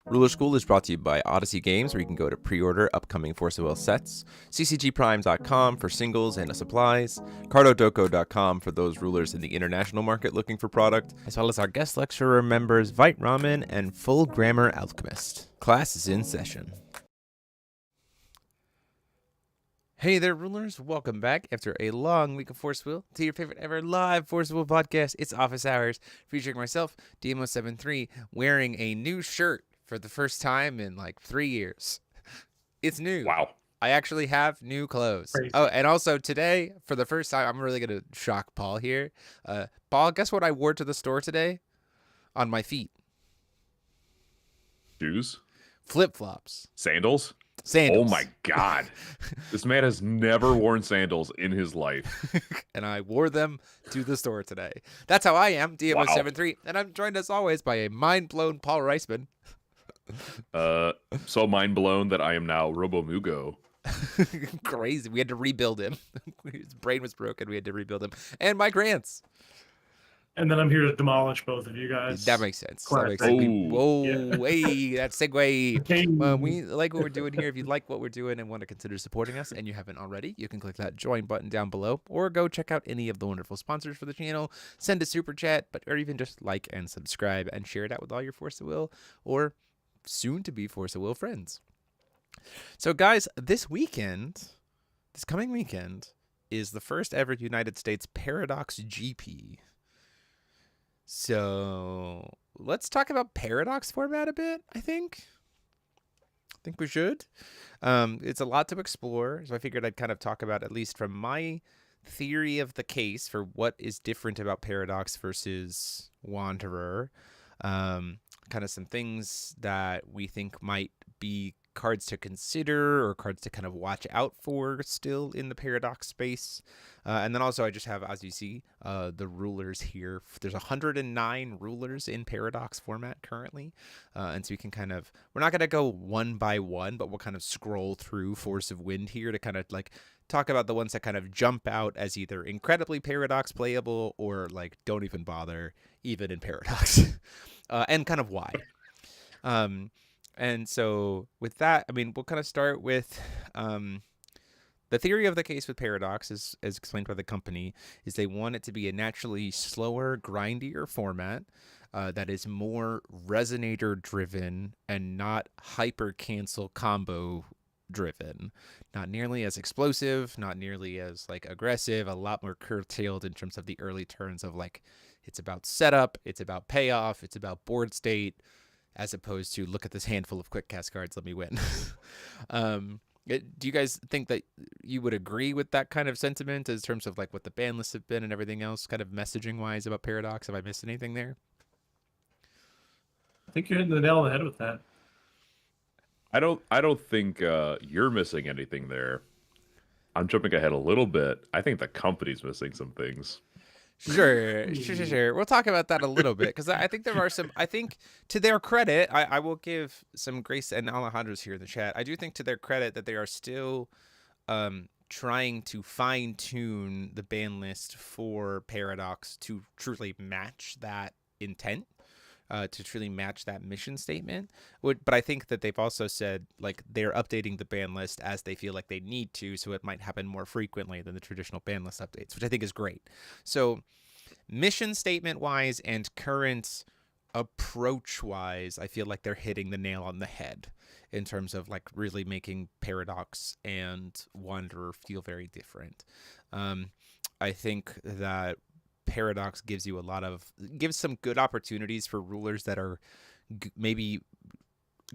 Ruler School is brought to you by Odyssey Games, where you can go to pre-order upcoming Force of Will sets, ccgprime.com for singles and supplies, cardodoco.com for those rulers in the international market looking for product, as well as our guest lecturer members Vite Ramen and Full Grammar Alchemist. Class is in session. Hey there, rulers. Welcome back after a long week of Force Will to your favorite ever live Force Will podcast. It's Office Hours, featuring myself, DMO73, wearing a new shirt for the first time in like 3 years. It's new. Wow. I actually have new clothes. Crazy. Oh, and also today, for the first time, I'm really going to shock Paul here. Paul, guess what I wore to the store today? On my feet. Shoes? Flip-flops. Sandals? Sandals. Oh my God. This man has never worn sandals in his life. And I wore them to the store today. That's how I am, DMO73. And I'm joined as always by a mind-blown Paul Reisman. So mind blown that I am now Robomugo. Crazy. We had to rebuild him. His brain was broken. We had to rebuild him. And Mike Rance. And then I'm here to demolish both of you guys. That makes sense. That Classic. makes sense. Whoa, Yeah. hey, that segue. Hey. We like what we're doing here. If you like what we're doing and want to consider supporting us, and you haven't already, you can click that join button down below, or go check out any of the wonderful sponsors for the channel. Send a super chat, or even just like and subscribe and share it out with all your Force of Will or soon to be Force of Will friends. So, guys, this coming weekend, is the first ever United States Paradox GP. So let's talk about Paradox format a bit, I think we should. It's a lot to explore, so I figured I'd kind of talk about, at least from my theory of the case, for what is different about Paradox versus Wanderer. Kind of some things that we think might be cards to consider or cards to kind of watch out for still in the Paradox space. And then also I just have, as you see, the rulers here. There's 109 rulers in Paradox format currently. And so we can kind of, we're not going to go one by one, but we'll kind of scroll through Force of Wind here to kind of like talk about the ones that kind of jump out as either incredibly Paradox playable or like don't even bother even in Paradox. And kind of why. And so with that, I mean, we'll kind of start with the theory of the case with Paradox, as explained by the company, is they want it to be a naturally slower, grindier format that is more resonator-driven and not hyper-cancel combo-driven. Not nearly as explosive, not nearly as like aggressive, a lot more curtailed in terms of the early turns of like, it's about setup, it's about payoff, it's about board state, as opposed to look at this handful of quick cast cards, let me win. Do you guys think that you would agree with that kind of sentiment in terms of like what the ban lists have been and everything else, kind of messaging wise about Paradox? Have I missed anything there? I think you're hitting the nail on the head with that. I don't think you're missing anything there. I'm jumping ahead a little bit. I think the company's missing some things. Sure. We'll talk about that a little bit, because I think there are some, I think to their credit, I will give some grace, and Alejandro's here in the chat. I do think to their credit that they are still trying to fine tune the ban list for Paradox to truly match that intent. To truly match that mission statement. But I think that they've also said like they're updating the ban list as they feel like they need to, so it might happen more frequently than the traditional ban list updates, which I think is great. So mission statement wise and current approach wise, I feel like they're hitting the nail on the head in terms of like really making Paradox and Wanderer feel very different. I think that Paradox gives some good opportunities for rulers that are maybe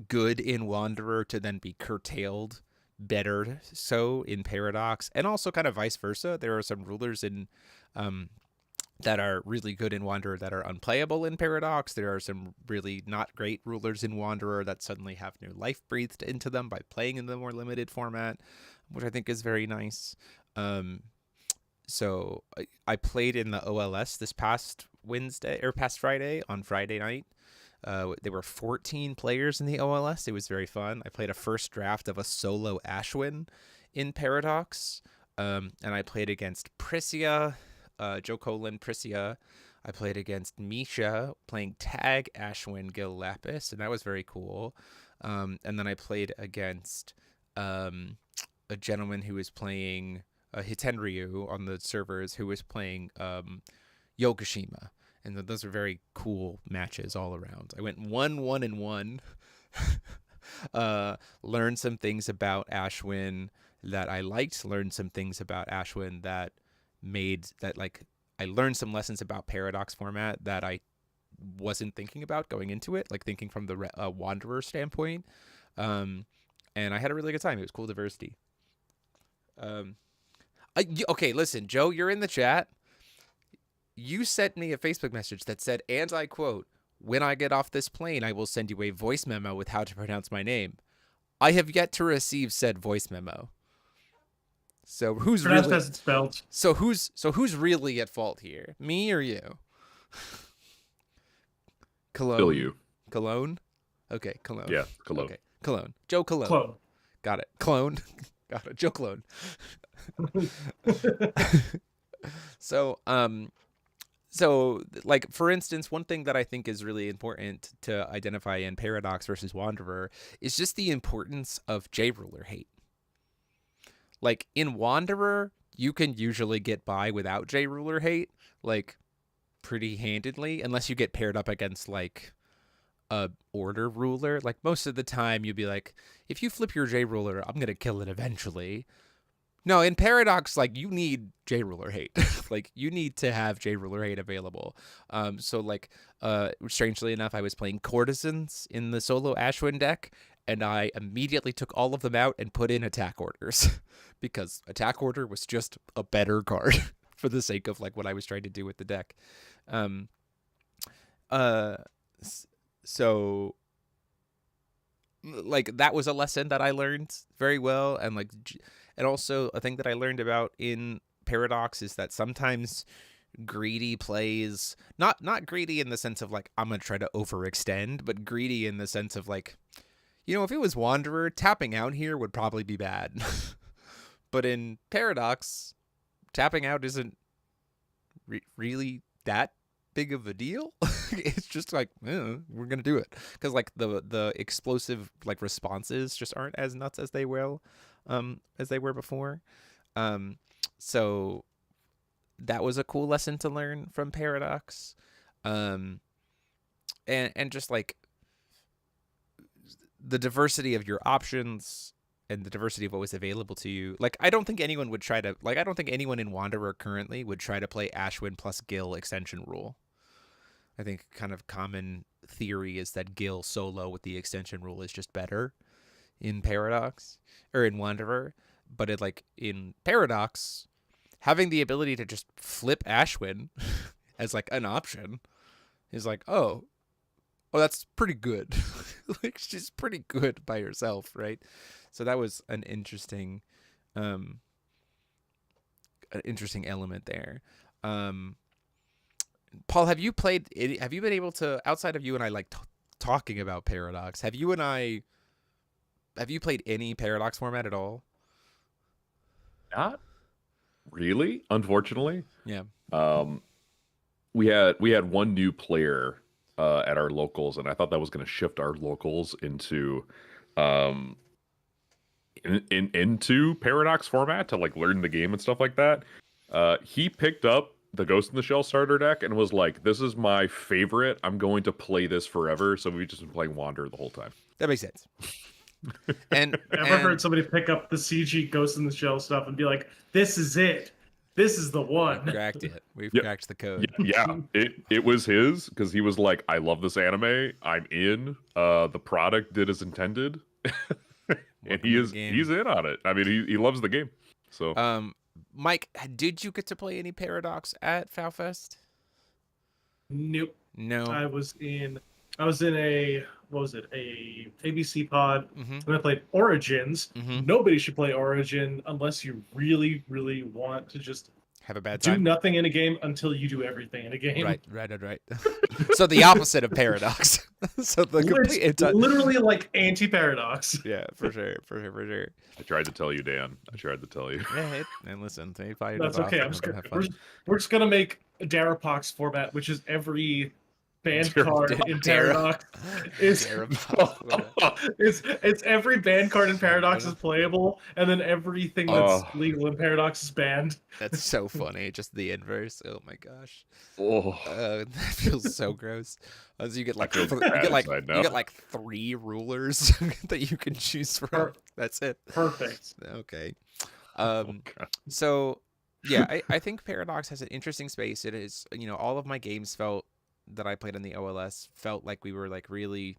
good in Wanderer to then be curtailed better so in Paradox, and also kind of vice versa. There are some rulers in that are really good in Wanderer that are unplayable in Paradox. There are some really not great rulers in Wanderer that suddenly have new life breathed into them by playing in the more limited format, which I think is very nice. So I played in the OLS this past Friday on Friday night. There were 14 players in the OLS. It was very fun. I played a first draft of a solo Ashwin in Paradox. And I played against Priscia, Joe Colin, Priscia. I played against Misha playing Tag Ashwin Gil Lapis, and that was very cool. And then I played against a gentleman who was playing Hitenryu on the servers, who was playing Yokoshima. And those are very cool matches all around. I went 1-1-1. Learned some things about Ashwin that I liked. Learned some things about Ashwin that made that like I learned some lessons about Paradox format that I wasn't thinking about going into it, like thinking from the Wanderer standpoint. And I had a really good time. It was cool diversity. Okay, listen, Joe, you're in the chat. You sent me a Facebook message that said, and I quote, "When I get off this plane, I will send you a voice memo with how to pronounce my name." I have yet to receive said voice memo. So who's really as it's spelled. So who's really at fault here? Me or you? Cologne. Still you. Cologne? Okay, Cologne. Yeah, Cologne. Okay, Cologne. Joe Cologne. Clone. Got it. Clone. Got it. Joe Cologne. So, like, for instance, one thing that I think is really important to identify in Paradox versus Wanderer is just the importance of J-Ruler hate. Like, in Wanderer, you can usually get by without J-Ruler hate, like, pretty handedly, unless you get paired up against, like, a Order ruler. Like, most of the time, you'd be like, if you flip your J-Ruler, I'm going to kill it eventually. No, in Paradox, like, you need J-Ruler hate. Like, you need to have J-Ruler hate available. So, like, strangely enough, I was playing Courtesans in the solo Ashwin deck, and I immediately took all of them out and put in Attack Orders. Because Attack Order was just a better card for the sake of, like, what I was trying to do with the deck. So, like, that was a lesson that I learned very well, and, like... And also, a thing that I learned about in Paradox is that sometimes greedy plays, not greedy in the sense of, like, I'm going to try to overextend, but greedy in the sense of, like, you know, if it was Wanderer, tapping out here would probably be bad. But in Paradox, tapping out isn't really that big of a deal. It's just like, we're going to do it. Because, like, the explosive, like, responses just aren't as nuts as they were before. So that was a cool lesson to learn from Paradox. And just like the diversity of your options and the diversity of what was available to you. Like, I don't think anyone in Wanderer currently would try to play Ashwin plus Gil extension rule. I think kind of common theory is that Gil solo with the extension rule is just better in Paradox or in Wanderer, but in Paradox, having the ability to just flip Ashwin as like an option is like, oh, that's pretty good. Like, she's pretty good by herself, right? So that was an interesting element there. Paul, have you been able to, outside of you and I like talking about Paradox, have you played any Paradox format at all? Not really, unfortunately. Yeah. We had one new player at our locals, and I thought that was going to shift our locals into into Paradox format to like learn the game and stuff like that. He picked up the Ghost in the Shell starter deck and was like, "This is my favorite. I'm going to play this forever." So we've just been playing Wanderer the whole time. That makes sense. And Ever heard somebody pick up the CG Ghost in the Shell stuff and be like, "This is it. This is the one." We cracked it. We've Yep. cracked the code. Yeah, it was his because he was like, "I love this anime. I'm in. The product did as intended." And he's in on it. I mean, he loves the game. So Mike, did you get to play any Paradox at FowFest? Nope. No. I was in a, what was it, a ABC pod, and I played Origins. Nobody should play Origin unless you really, really want to just have a bad do time. nothing in a game until you do everything in a game. Right. So the opposite of Paradox. So the complete literally like anti-Paradox. Yeah, for sure. I tried to tell you, Dan. I tried to tell you. Yeah, and listen, That's okay. We're just gonna make Darapox format, which is every band Dar- card in Paradox is it's every band card in Paradox is playable, and then everything that's legal in Paradox is banned. That's so funny. Just the inverse. Oh my gosh. Oh, That feels so gross. As you get like I feel bad inside now. you get like 3 rulers that you can choose from. That's it. Perfect. Okay. Oh, God. So yeah, I think Paradox has an interesting space. It is, all of my games that I played on the OLS felt like we were like really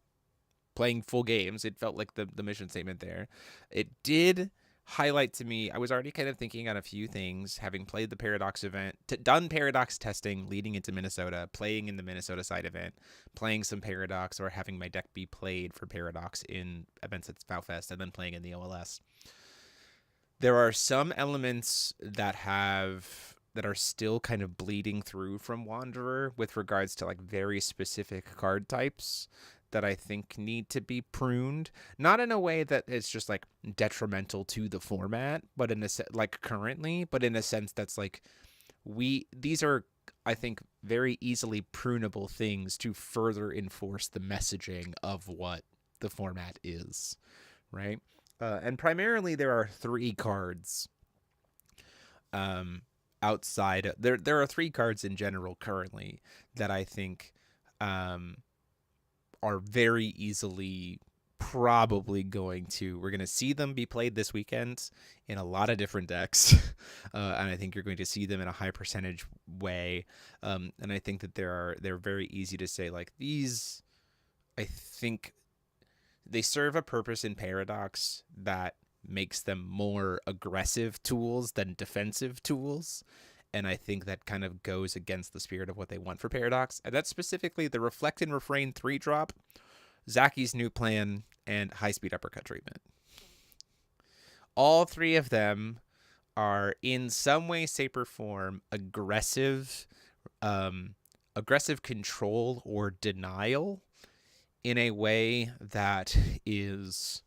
playing full games. It felt like the mission statement there. It did highlight to me, I was already kind of thinking on a few things, having played the Paradox event, done Paradox testing leading into Minnesota, playing in the Minnesota side event, playing some Paradox, or having my deck be played for Paradox in events at FowFest, and then playing in the OLS. There are some elements that are still kind of bleeding through from Wanderer with regards to like very specific card types that I think need to be pruned, not in a way that it's just like detrimental to the format, but in a like currently, but in a sense that's like these are, I think, very easily prunable things to further enforce the messaging of what the format is, right? And primarily there are 3 cards outside. There are 3 cards in general currently that I think are very easily probably we're going to see them be played this weekend in a lot of different decks. And I think you're going to see them in a high percentage way. And I think that they're very easy to say, like, these, I think they serve a purpose in Paradox that makes them more aggressive tools than defensive tools. And I think that kind of goes against the spirit of what they want for Paradox. And that's specifically the Reflect and Refrain 3-drop, Zaki's New Plan, and High Speed Uppercut Treatment. All 3 of them are in some way, shape, or form aggressive control or denial in a way that is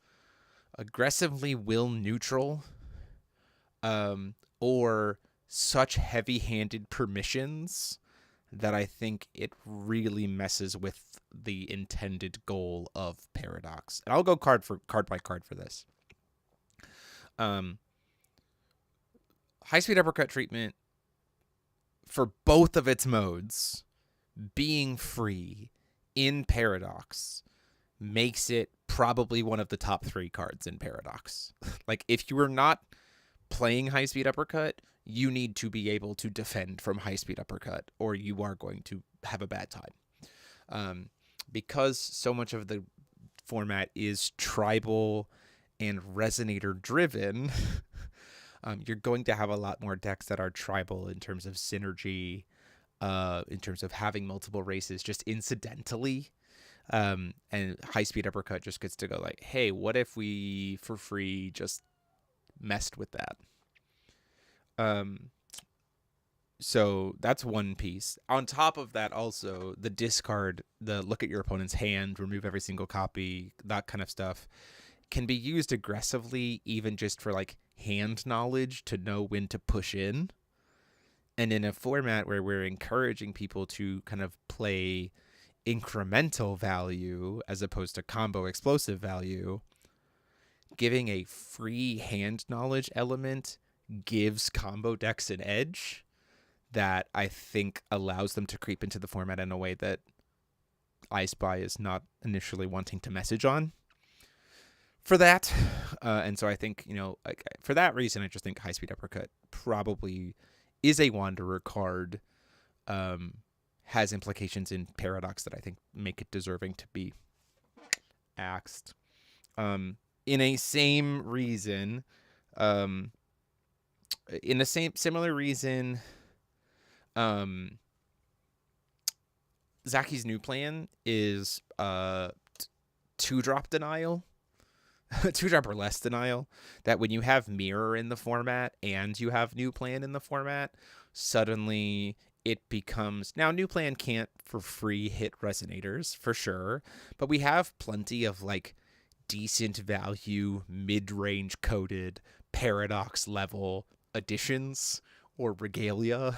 aggressively will neutral, or such heavy-handed permissions that I think it really messes with the intended goal of Paradox. And I'll go card by card for this. High-speed uppercut treatment, for both of its modes, being free in Paradox makes it probably one of the top 3 cards in Paradox. Like, if you are not playing high-speed uppercut, you need to be able to defend from high-speed uppercut, or you are going to have a bad time. Because so much of the format is tribal and resonator driven, you're going to have a lot more decks that are tribal in terms of synergy, in terms of having multiple races just incidentally. And high-speed uppercut just gets to go like, hey, what if we, for free, just messed with that? So that's one piece. On top of that, also, the discard, the look at your opponent's hand, remove every single copy, that kind of stuff, can be used aggressively, even just for like hand knowledge to know when to push in. And in a format where we're encouraging people to kind of play incremental value as opposed to combo explosive value, giving a free hand knowledge element gives combo decks an edge that I think allows them to creep into the format in a way that I Spy is not initially wanting to message on for that. And so I think, like, for that reason, I just think High Speed Uppercut probably is a Wanderer card, has implications in Paradox that I think make it deserving to be axed. In a same reason, in a similar reason, Zaki's New Plan is 2-drop denial. 2-drop or less denial, that when you have Mirror in the format and you have New Plan in the format, suddenly it becomes... Now, New Plan can't for free hit Resonators, for sure, but we have plenty of, like, decent value, mid-range coded, Paradox level additions or regalia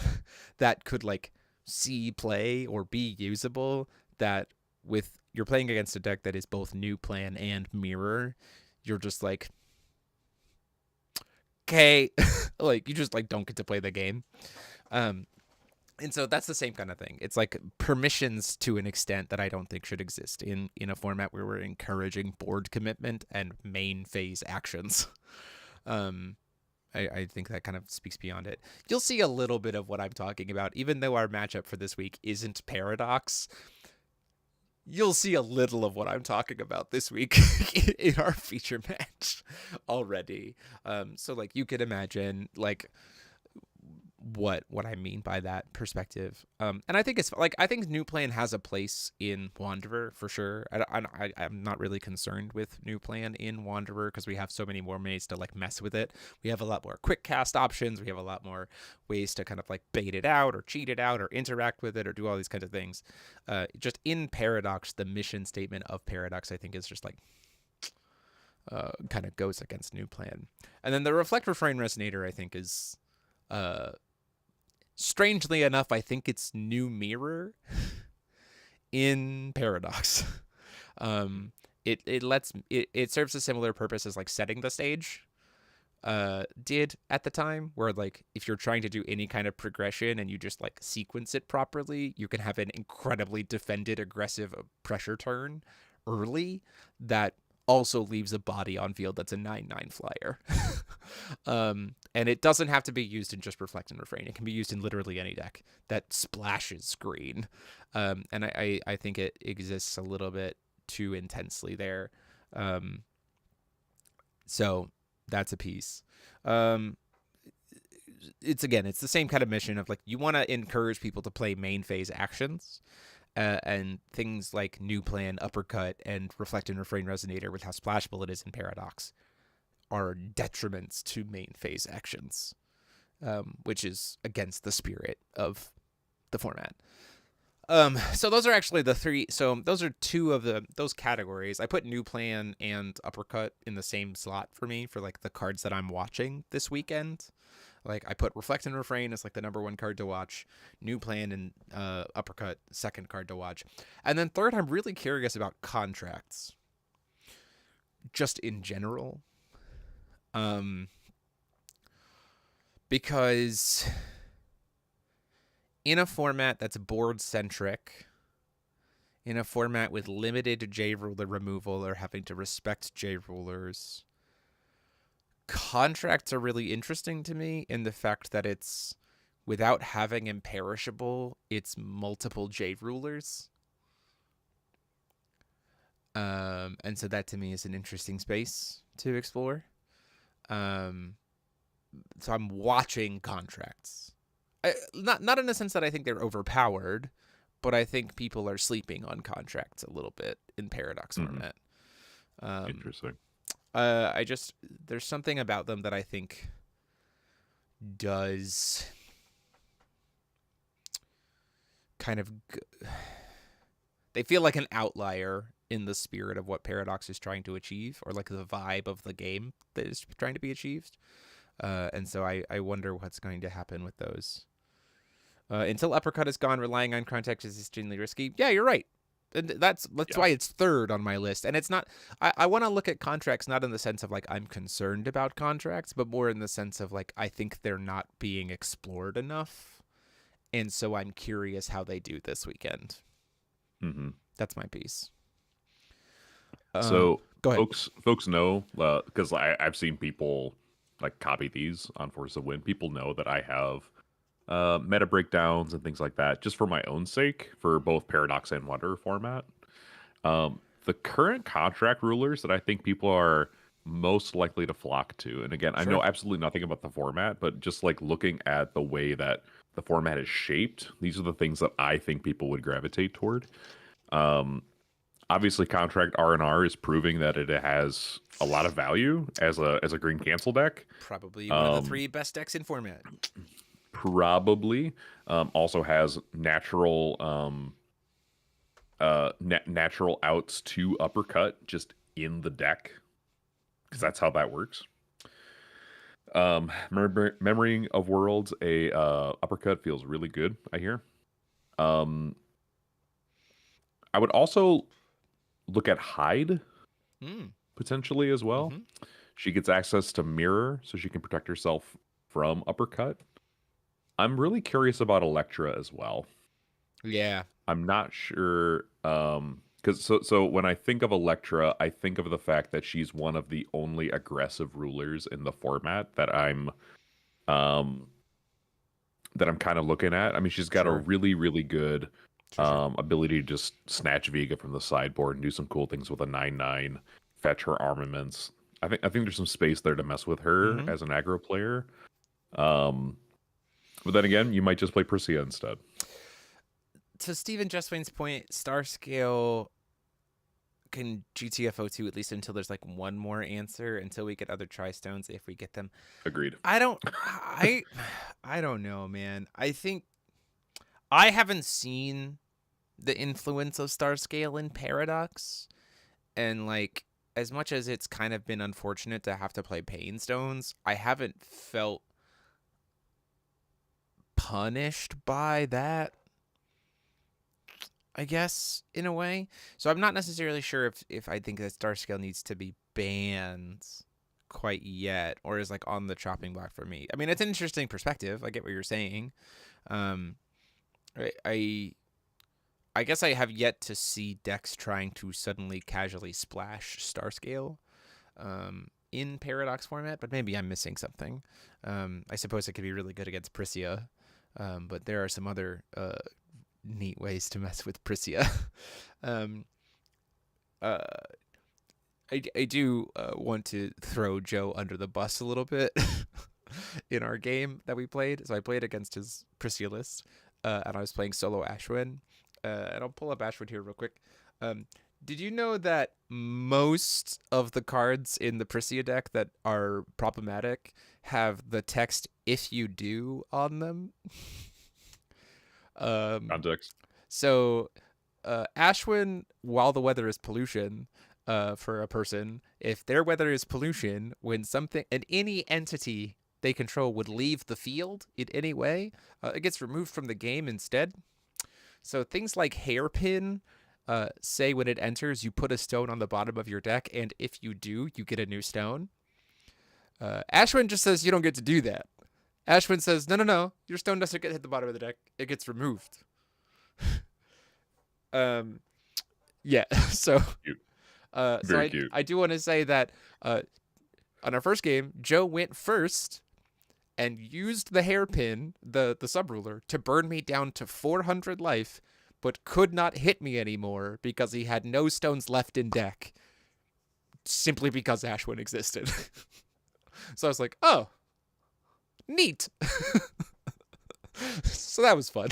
that could, like, see play or be usable, that with you're playing against a deck that is both new plan and mirror, you're just like, okay, like you just like don't get to play the game. And so that's the same kind of thing. It's like permissions to an extent that I don't think should exist in a format where we're encouraging board commitment and main phase actions. I think that kind of speaks beyond it. You'll see a little bit of what I'm talking about, even though our matchup for this week isn't Paradox. You'll see a little of what I'm talking about this week in our feature match already. So like you could imagine like what I mean by that perspective. And I think it's like I think New Plan has a place in Wanderer for sure. I'm not really concerned with New Plan in Wanderer because we have so many more ways to like mess with it. We have a lot more quick cast options. We have a lot more ways to kind of like bait it out or cheat it out or interact with it or do all these kinds of things. Just in Paradox, the mission statement of Paradox, I think, is just like kind of goes against New Plan. And then the Reflect Refrain Resonator, I think, is strangely enough, I think it's New Mirror in Paradox. It serves a similar purpose as like setting the stage did at the time, where like if you're trying to do any kind of progression and you just like sequence it properly, you can have an incredibly defended aggressive pressure turn early that also leaves a body on field that's a 9/9 flyer. And it doesn't have to be used in just Reflect and Refrain. It can be used in literally any deck that splashes green. And I think it exists a little bit too intensely there. So that's a piece. It's the same kind of mission of like you want to encourage people to play main phase actions. And things like New Plan, Uppercut, and Reflect and Refrain Resonator with how splashable it is in Paradox are detriments to main phase actions, which is against the spirit of the format. So those are actually the three. So those are two of those categories. I put New Plan and Uppercut in the same slot for me for like the cards that I'm watching this weekend. Like I put Reflect and Refrain as like the number one card to watch, New Plan and Uppercut second card to watch, and then third, I'm really curious about Contracts, just in general, because in a format that's board centric, in a format with limited J ruler removal or having to respect J rulers, Contracts are really interesting to me in the fact that it's without having imperishable, it's multiple J rulers. And so that to me is an interesting space to explore. So I'm watching Contracts. Not in the sense that I think they're overpowered, but I think people are sleeping on Contracts a little bit in Paradox format. Interesting. There's something about them that I think does kind of, they feel like an outlier in the spirit of what Paradox is trying to achieve, or like the vibe of the game that is trying to be achieved. And so I wonder what's going to happen with those. Until Uppercut is gone, relying on Contact is extremely risky. Yeah, you're right. And that's why it's third on my list. And it's not, I want to look at Contracts not in the sense of like I'm concerned about Contracts, but more in the sense of like I think they're not being explored enough. And so I'm curious how they do this weekend. That's my piece. So go ahead. Folks know, because I've seen people like copy these on Force of Wind. People know that I have meta breakdowns and things like that, just for my own sake, for both Paradox and Wanderer format. The current contract rulers that I think people are most likely to flock to, and again, I know absolutely nothing about the format, but just like looking at the way that the format is shaped, these are the things that I think people would gravitate toward. Obviously, contract R&R is proving that it has a lot of value as a green cancel deck. Probably one of the three best decks in format. Probably also has natural natural outs to Uppercut just in the deck, because that's how that works. Memory of Worlds, a Uppercut feels really good, I hear. Um, I would also look at hide Mm. potentially as well. Mm-hmm. She gets access to mirror, so she can protect herself from uppercut. I'm really curious about Electra as well. Yeah. I'm not sure because so when I think of Electra, I think of the fact that she's one of the only aggressive rulers in the format um that I'm kind of looking at. I mean, she's got a Sure. really, really good Sure. ability to just snatch Vega from the sideboard and do some cool things with a 9/9, fetch her armaments. I think there's some space there to mess with her Mm-hmm. as an aggro player. Um, but then again, you might just play Priscia instead. To Stephen Justwain's point, Star Scale can GTFO2 at least until there's like one more answer, until we get other Tri-Stones, if we get them. Agreed. I don't know, man. I think I haven't seen the influence of Star Scale in Paradox, and like as much as it's kind of been unfortunate to have to play Pain Stones, I haven't felt punished by that, I guess, in a way. So I'm not necessarily sure if I think that Star Scale needs to be banned quite yet, or is like on the chopping block for me. I mean, it's an interesting perspective. I get what you're saying. Um, I guess I have yet to see decks trying to suddenly casually splash Star Scale in Paradox format, but maybe I'm missing something. I suppose it could be really good against Priscia, but there are some other neat ways to mess with Priscia. um, uh, I do want to throw Joe under the bus a little bit in our game that we played. So I played against his Priscia list, and I was playing solo Ashwin. And I'll pull up Ashwin here real quick. Did you know that most of the cards in the Priscia deck that are problematic have the text "if you do" on them? Context. So, Ashwin, while the weather is pollution, for a person, if their weather is pollution, when something and any entity they control would leave the field in any way, it gets removed from the game instead. So things like hairpin, say when it enters, you put a stone on the bottom of your deck, and if you do, you get a new stone. Ashwin just says you don't get to do that. Ashwin says, no, your stone doesn't get hit the bottom of the deck; it gets removed. Yeah. So, Cute. so Very cute. I do want to say that on our first game, Joe went first and used the hairpin, the sub ruler, to burn me down to 400 life, but could not hit me anymore because he had no stones left in deck, simply because Ashwin existed. So I was like, oh, neat. So that was fun.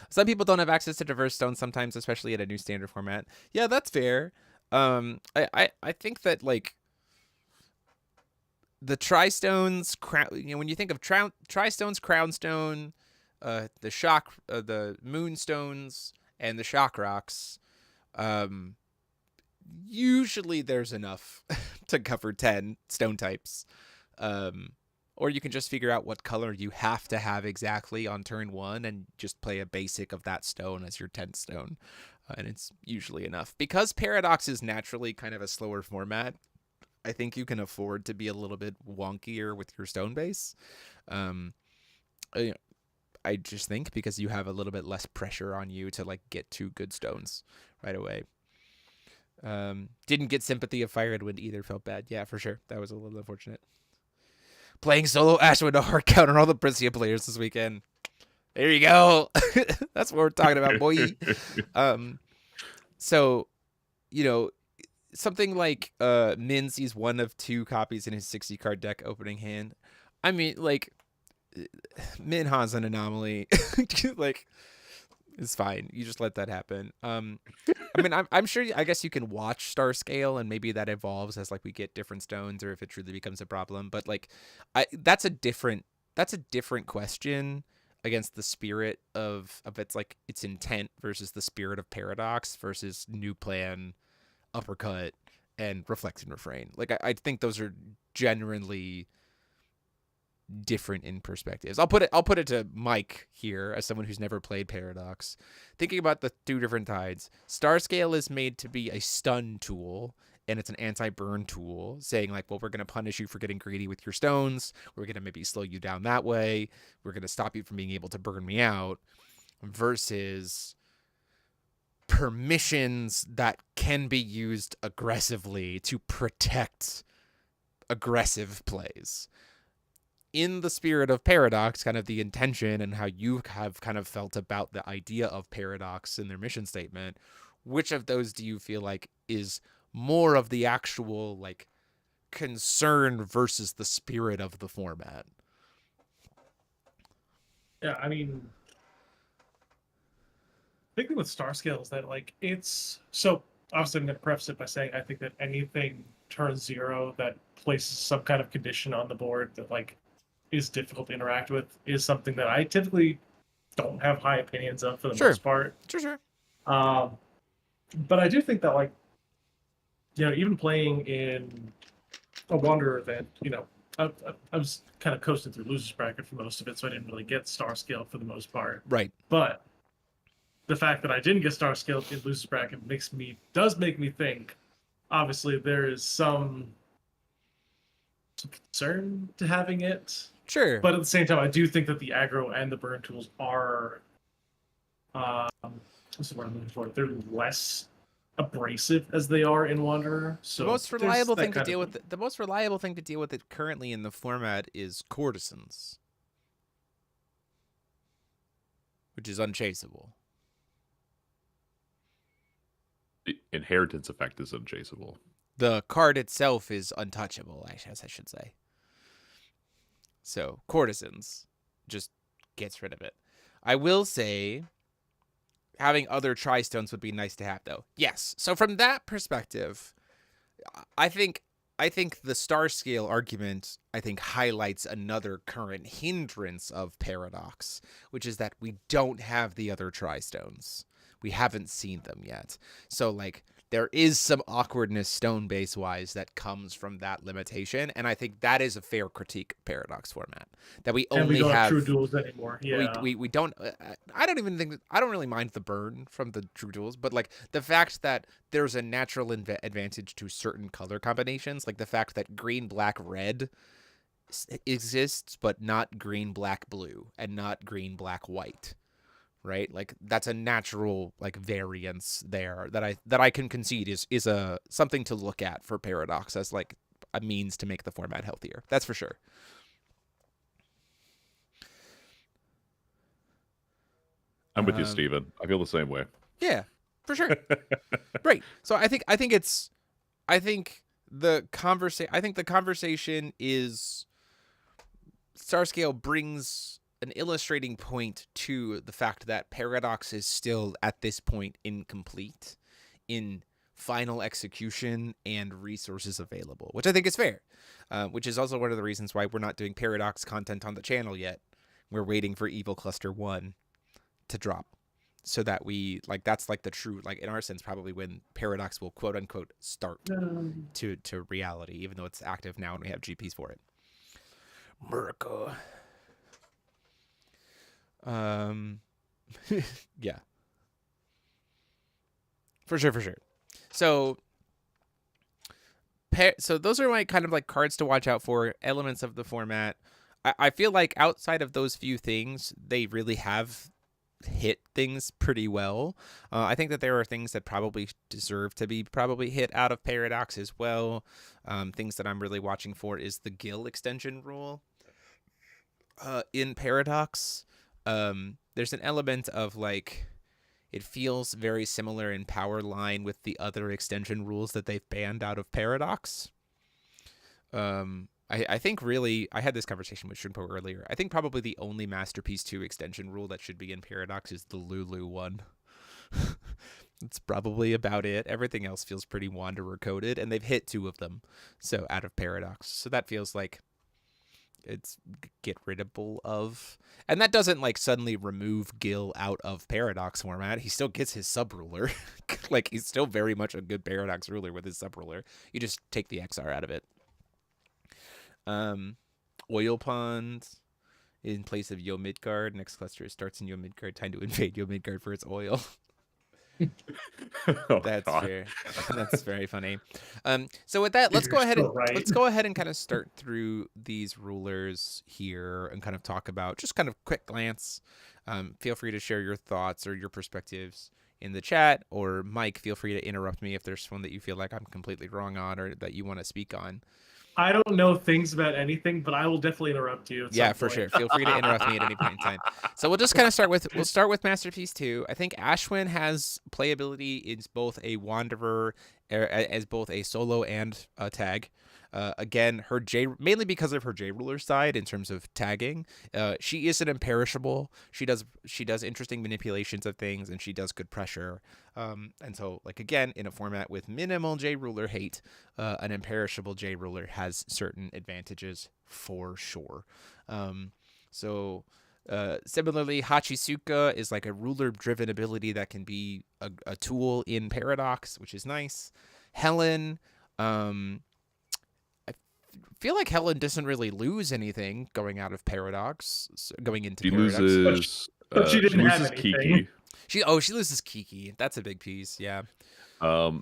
Some people don't have access to diverse stones sometimes, especially at a new standard format. Yeah, that's fair. I think that like the Tri-Stones, when you think of Tri-Stones, Crown Stone, the Moonstones, and the Shock Rocks, usually there's enough to cover 10 stone types. Or you can just figure out what color you have to have exactly on turn 1 and just play a basic of that stone as your 10th stone. And it's usually enough. Because Paradox is naturally kind of a slower format, I think you can afford to be a little bit wonkier with your stone base. I just think because you have a little bit less pressure on you to like get 2 good stones right away. Didn't get Sympathy of Fire and Wind either. Felt bad. Yeah, for sure. That was a little unfortunate. Playing solo Ashwin to hard counter all the Priscia players this weekend. There you go. That's what we're talking about, boy. So, something like Min sees 1 of 2 copies in his 60 card deck opening hand. I mean, like, Minha's an anomaly. Like, it's fine. You just let that happen. I mean, I'm sure. I guess you can watch Star Scale, and maybe that evolves as like we get different stones, or if it truly becomes a problem. But like, that's a different question against the spirit of its intent versus the spirit of Paradox versus New Plan, Uppercut, and Reflect and Refrain. Like, I think those are genuinely different in perspectives. I'll put it to Mike here as someone who's never played Paradox. Thinking about the two different tides, Starscale is made to be a stun tool, and it's an anti-burn tool, saying like, well, we're going to punish you for getting greedy with your stones. We're going to maybe slow you down that way. We're going to stop you from being able to burn me out, versus permissions that can be used aggressively to protect aggressive plays. In the spirit of Paradox, kind of the intention and how you have kind of felt about the idea of Paradox in their mission statement, which of those do you feel like is more of the actual like concern versus the spirit of the format? Yeah, I mean, big thing with Starscale is that like it's so obviously I'm going to preface it by saying I think that anything turn 0 that places some kind of condition on the board that like is difficult to interact with is something that I typically don't have high opinions of for the most part. Sure. But I do think that like, you know, even playing in a Wanderer event, you know, I was kind of coasting through losers bracket for most of it, so I didn't really get Starscale for the most part. Right. But the fact that I didn't get Starscale in losers bracket does make me think. Obviously, there is some concern to having it. Sure. But at the same time, I do think that the aggro and the burn tools are, what's the word I'm looking for? They're less abrasive as they are in Wanderer. So the most reliable thing to deal with the most reliable thing to deal with it currently in the format is Courtesans, which is unchaseable. The inheritance effect is unchaseable. The card itself is untouchable, I should say. So Courtesans just gets rid of it. I will say having other tri-stones would be nice to have, though. Yes. So from that perspective, I think the Starscale argument, I think, highlights another current hindrance of Paradox, which is that we don't have the other tri-stones. We haven't seen them yet. So, like, there is some awkwardness stone base wise that comes from that limitation, and I think that is a fair critique of Paradox format, that we only don't have have true duels anymore. Yeah, we don't. I don't even think I don't really mind the burn from the true duels, but like the fact that there's a natural advantage to certain color combinations, like the fact that green, black, red exists, but not green, black, blue, and not green, black, white. Right, like that's a natural like variance there that I can concede is a something to look at for Paradox as like a means to make the format healthier. That's for sure. I'm with you, Steven. I feel the same way. Yeah, for sure. Right. So I think the conversation is Starscale brings an illustrating point to the fact that Paradox is still at this point incomplete in final execution and resources available, which I think is fair, which is also one of the reasons why we're not doing Paradox content on the channel yet. We're waiting for Evil Cluster 1 to drop so that we like that's like the true like in our sense probably when Paradox will quote unquote start to reality, even though it's active now and we have GPs for it. America. Yeah, for sure. So those are my kind of like cards to watch out for, elements of the format. I feel like outside of those few things, they really have hit things pretty well. I think that there are things that probably deserve to be hit out of Paradox as well. Things that I'm really watching for is the Gil extension rule in Paradox. There's an element of like it feels very similar in power line with the other extension rules that they've banned out of Paradox. I think really I had this conversation with Shunpo earlier. I think probably the only Masterpiece 2 extension rule that should be in Paradox is the Lulu one. That's probably about it. Everything else feels pretty Wanderer coded, and they've hit 2 of them so out of Paradox. So that feels like it's get riddable of, and that doesn't like suddenly remove Gil out of Paradox format. He still gets his sub ruler. Like he's still very much a good Paradox ruler with his sub ruler. You just take the XR out of it. Oil Pond in place of Yo Midgard. Next cluster starts in Yo Midgard. Time to invade Yo Midgard for its oil. Oh, That's God. fair. That's very funny. So with that, let's You're go ahead and so right. let's go ahead and kind of start through these rulers here and kind of talk about just kind of quick glance. Feel free to share your thoughts or your perspectives in the chat, or Mike, feel free to interrupt me if there's one that you feel like I'm completely wrong on or that you want to speak on. I don't know things about anything, but I will definitely interrupt you. At Yeah, some for point. sure. Feel free to interrupt me at any point in time. So we'll just kind of start with Masterpiece 2. I think Ashwin has playability in both a Wanderer as both a solo and a tag. Again, her mainly because of her J ruler side in terms of tagging. She is an imperishable. She does interesting manipulations of things, and she does good pressure. And so, like, again, in a format with minimal J ruler hate, an imperishable J ruler has certain advantages for sure. Similarly, Hachisuka is like a ruler-driven ability that can be a tool in Paradox, which is nice. Helen, I feel like Helen doesn't really lose anything going out of Paradox, going into She Paradox. loses. But she didn't have loses anything. Kiki. She loses Kiki. That's a big piece. Yeah.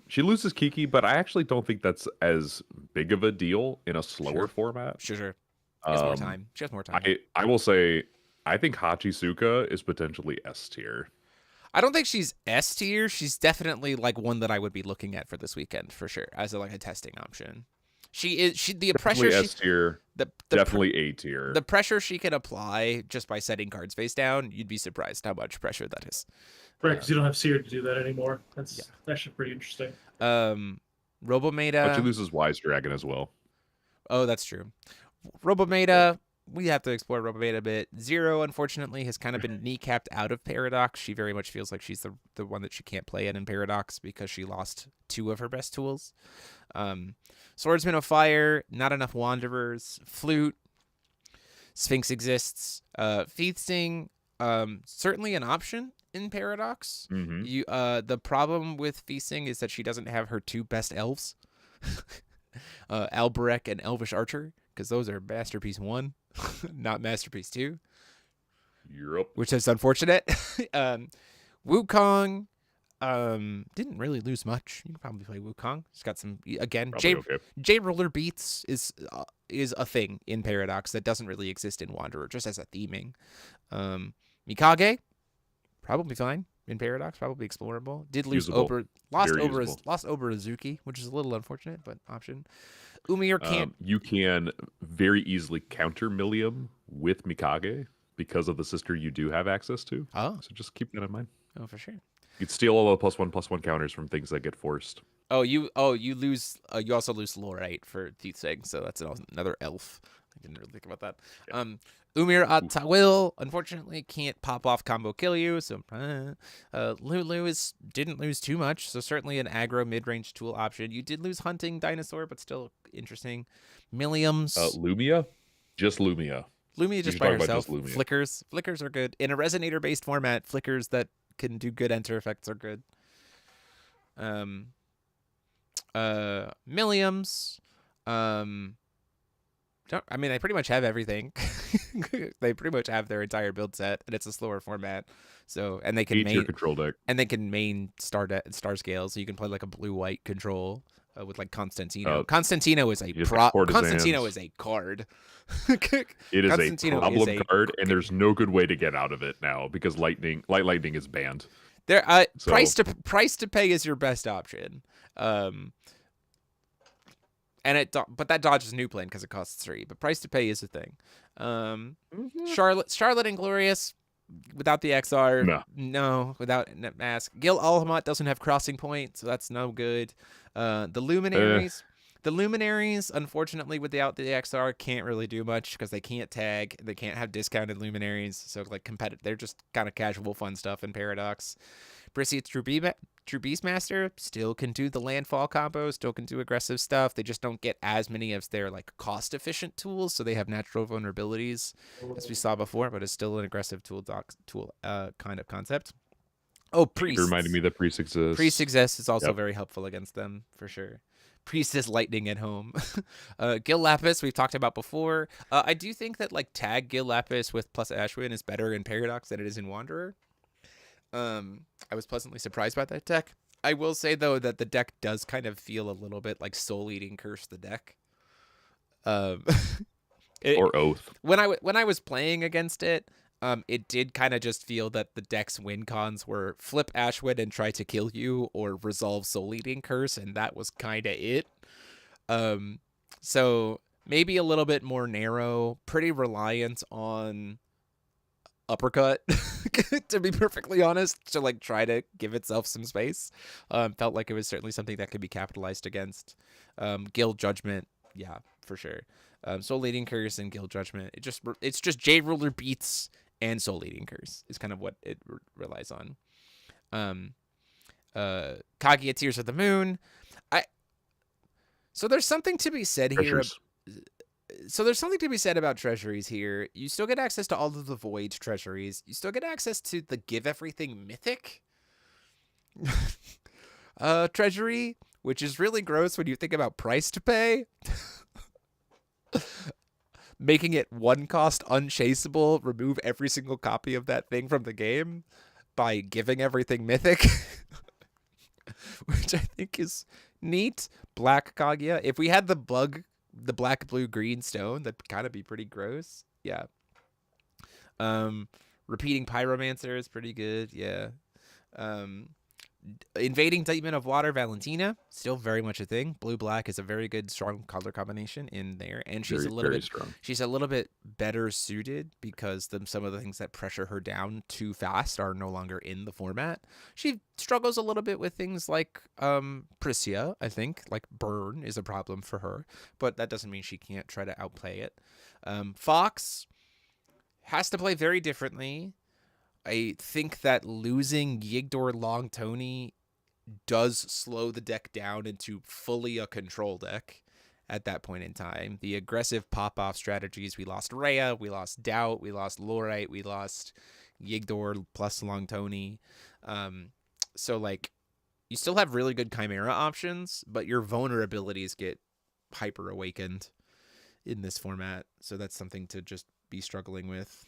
She loses Kiki, but I actually don't think that's as big of a deal in a slower Sure. format. Sure. She has more time. She has more time. I will say, I think Hachisuka is potentially S tier. I don't think she's S tier. She's definitely like one that I would be looking at for this weekend for sure, as a testing option. The pressure Definitely S tier. Definitely A tier. The pressure she can apply just by setting cards face down, you'd be surprised how much pressure that is. Right, because you don't have Seer to do that anymore. That's actually pretty interesting. Robomeda. But she loses Wise Dragon as well. Oh, that's true. Robomeda, we have to explore Robomeda a bit. Zero, unfortunately, has kind of been kneecapped out of Paradox. She very much feels like she's the one that she can't play in Paradox because she lost 2 of her best tools. Swordsman of Fire, not enough Wanderers. Flute, Sphinx exists. Feasting, certainly an option in Paradox. Mm-hmm. The problem with Feasting is that she doesn't have her 2 best elves, Alberek and Elvish Archer, because those are Masterpiece 1, not Masterpiece 2. Europe. Which is unfortunate. Wukong didn't really lose much. You can probably play Wukong. It's got some, again, J ruler beats is a thing in Paradox that doesn't really exist in Wanderer, just as a theming. Mikage, probably fine in Paradox, probably explorable. Did lose lost Oberazuki, which is a little unfortunate, but option. Umir can't. You can very easily counter Millium with Mikage because of the sister you do have access to. Oh, so just keep that in mind. Oh, for sure. You can steal all the +1/+1 counters from things that get forced. You lose. You also lose Lorite for Teethseg, so that's another elf. I didn't really think about that. Yeah. Umir at Tawil, unfortunately, can't pop off combo kill you. So Lulu didn't lose too much, so certainly an aggro mid-range tool option. You did lose Hunting Dinosaur, but still interesting. Milliums. Lumia? Just Lumia. Lumia just by herself. Flickers are good. In a Resonator-based format, flickers that can do good enter effects are good. Milliums. They pretty much have everything. They pretty much have their entire build set, and it's a slower format. So, and they can main control deck, and they can main star scale. So you can play like a blue-white control with like Constantino. Constantino is a Constantino is a card. It is a problem card, and there's no good way to get out of it now because light lightning is banned. Price to pay is your best option. But that dodges new plane because it costs 3. But price to pay is a thing. Charlotte Inglorious without the XR. No, without Mask. Gil Alhamat doesn't have crossing point, so that's no good. The Luminaries. The Luminaries, unfortunately, without the XR, can't really do much because they can't tag. They can't have discounted Luminaries. So, like, competitive. They're just kind of casual, fun stuff in Paradox. Brissy True Beastmaster still can do the landfall combo, still can do aggressive stuff. They just don't get as many of their like cost-efficient tools, so they have natural vulnerabilities, as we saw before, but it's still an aggressive tool kind of concept. Oh, Priest. It reminded me that Priest exists. Priest exists is also very helpful against them, for sure. Priestess Lightning at home. Gil Lapis, we've talked about before. I do think that like tag Gil Lapis with plus Ashwin is better in Paradox than it is in Wanderer. I was pleasantly surprised by that deck. I will say though that the deck does kind of feel a little bit like Soul Eating Curse the deck. Um, Or Oath. when I was playing against it, it did kind of just feel that the deck's win cons were flip Ashwin and try to kill you, or resolve Soul Eating Curse, and that was kind of it. So maybe a little bit more narrow, pretty reliant on uppercut, to be perfectly honest, to like try to give itself some space. Felt like it was certainly something that could be capitalized against. Guild Judgment, yeah, for sure. Soul Eating Curse and Guild Judgment. It's just J Ruler beats and Soul Eating Curse is kind of what it relies on. Kaguya Tears of the Moon. So there's something to be said here. Treasures. So there's something to be said about treasuries here. You still get access to all of the Void treasuries. You still get access to the Give Everything Mythic treasury, which is really gross when you think about price to pay. Making it 1 cost unchaseable, remove every single copy of that thing from the game by giving everything mythic, which I think is neat. Black Kaguya. If we had the black, blue, green stone, that'd kind of be pretty gross. Yeah. Repeating Pyromancer is pretty good. Yeah. Invading Demon of Water Valentina, still very much a thing. Blue black is a very good strong color combination in there, and she's Very strong. She's a little bit better suited because some of the things that pressure her down too fast are no longer in the format. She struggles a little bit with things like Priscia, I think. Like burn is a problem for her, but that doesn't mean she can't try to outplay it. Fox has to play very differently. I think that losing Yigdor Long Tony does slow the deck down into fully a control deck at that point in time. The aggressive pop-off strategies, we lost Rhea, we lost Doubt, we lost Lorite, we lost Yigdor plus Long Tony. So, like, you still have really good Chimera options, but your vulnerabilities get hyper-awakened in this format. So that's something to just be struggling with.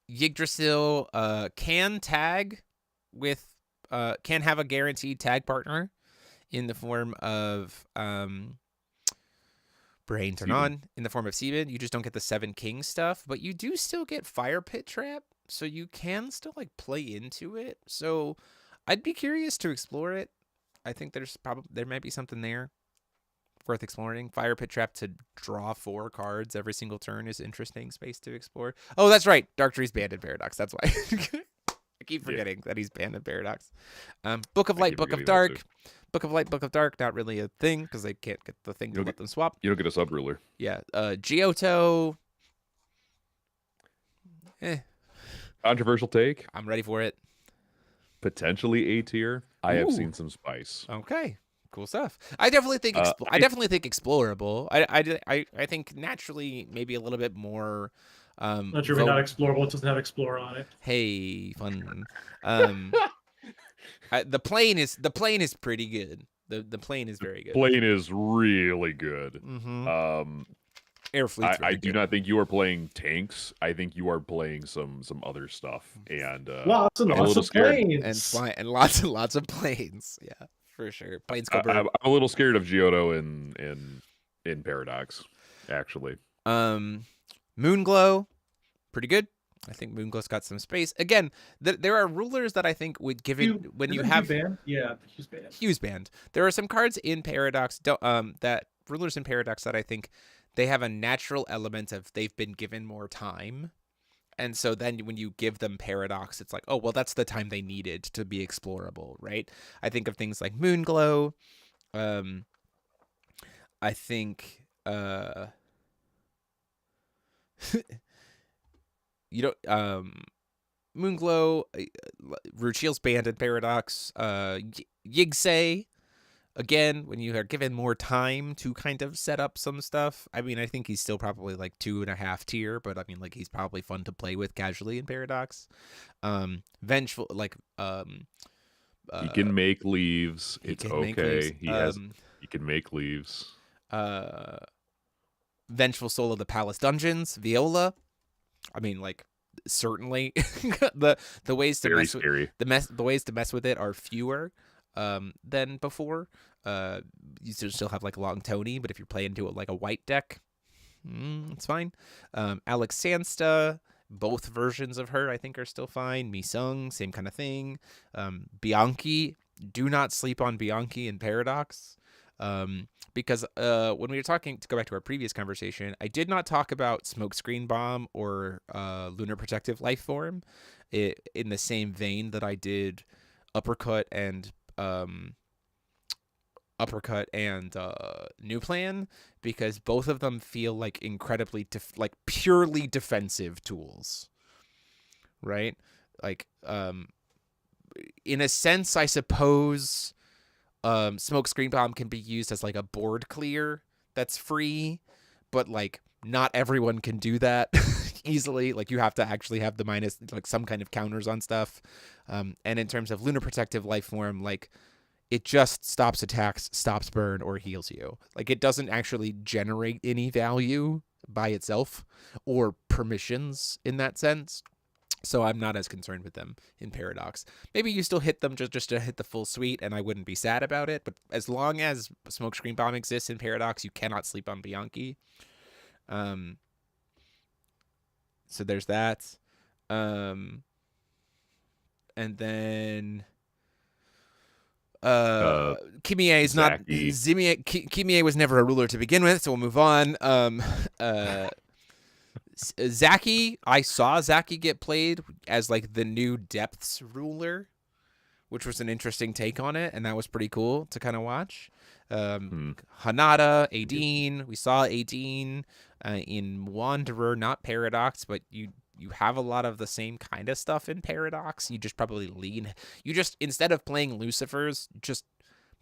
Yggdrasil can tag with can have a guaranteed tag partner in the form of Brain Turn On, in the form of Seaman. You just don't get the 7 King stuff, but you do still get Fire Pit Trap, so you can still like play into it. So I'd be curious to explore it. I think there might be something there worth exploring. Fire Pit Trap to draw 4 cards every single turn is interesting space to explore. Oh, that's right. Dark Tree's banned in Paradox. That's why. I keep forgetting that he's banned in Paradox. Book of Light, Book of Dark. Book of Light, Book of Dark, not really a thing because they can't get the thing to let them swap. You don't get a sub-ruler. Yeah. Giotto. Controversial take. I'm ready for it. Potentially A tier. I have seen some spice. Okay. Cool stuff. I definitely think I definitely think explorable. I think naturally maybe a little bit more. Not sure, not explorable. It doesn't have explore on it. Hey, fun. The plane is pretty good. The plane is very good. Plane is really good. Mm-hmm. Air fleet's I do not think you are playing tanks. I think you are playing some other stuff, and lots and lots of planes and lots and lots of planes. Yeah. For sure. I'm a little scared of Giotto in Paradox, actually. Moonglow, pretty good. I think Moonglow's got some space. Again, there are rulers that I think would give it when you have banned? Yeah, Hugh's banned. Hugh's banned. There are some cards in Paradox that rulers in Paradox that I think they have a natural element of they've been given more time. And so then when you give them Paradox, it's like, oh, well, that's the time they needed to be explorable, right? I think of things like Moonglow. I think, Moonglow, Ruchiel's banned in Paradox, Yigsay. Again, when you are given more time to kind of set up some stuff, I mean, I think he's still probably like 2.5 tier, but I mean, like he's probably fun to play with casually in Paradox. Vengeful, like He can make leaves. He It's can make leaves. okay. He can make leaves. Vengeful Soul of the Palace Dungeons, Viola. I mean, like, certainly the ways to Very mess with scary. the ways to mess with it are fewer than before. You still have like Long Tony, but if you're playing to it like a white deck, it's fine. Alex Sansta, both versions of her I think are still fine. Misung, same kind of thing. Bianchi, do not sleep on Bianchi in Paradox. Because when we were talking, to go back to our previous conversation, I did not talk about Smokescreen Bomb or Lunar Protective Lifeform in the same vein that I did Uppercut and New Plan, because both of them feel like incredibly purely defensive tools, right? Like in a sense, I suppose Smokescreen Bomb can be used as like a board clear that's free, but like not everyone can do that easily. Like you have to actually have the minus, like some kind of counters on stuff. And in terms of Lunar Protective Lifeform, like it just stops attacks, stops burn, or heals you. Like it doesn't actually generate any value by itself or permissions in that sense. So I'm not as concerned with them in Paradox. Maybe you still hit them just to hit the full suite, and I wouldn't be sad about it. But as long as Smokescreen Bomb exists in Paradox, you cannot sleep on Bianchi. So there's that. And then Kimie is not Kimie was never a ruler to begin with, so we'll move on. Zaki, I saw Zaki get played as like the new depths ruler, which was an interesting take on it, and that was pretty cool to kind of watch. Hanada, Aideen, we saw Aideen in Wanderer, not Paradox, but you have a lot of the same kind of stuff in Paradox. You just probably instead of playing Lucifers, just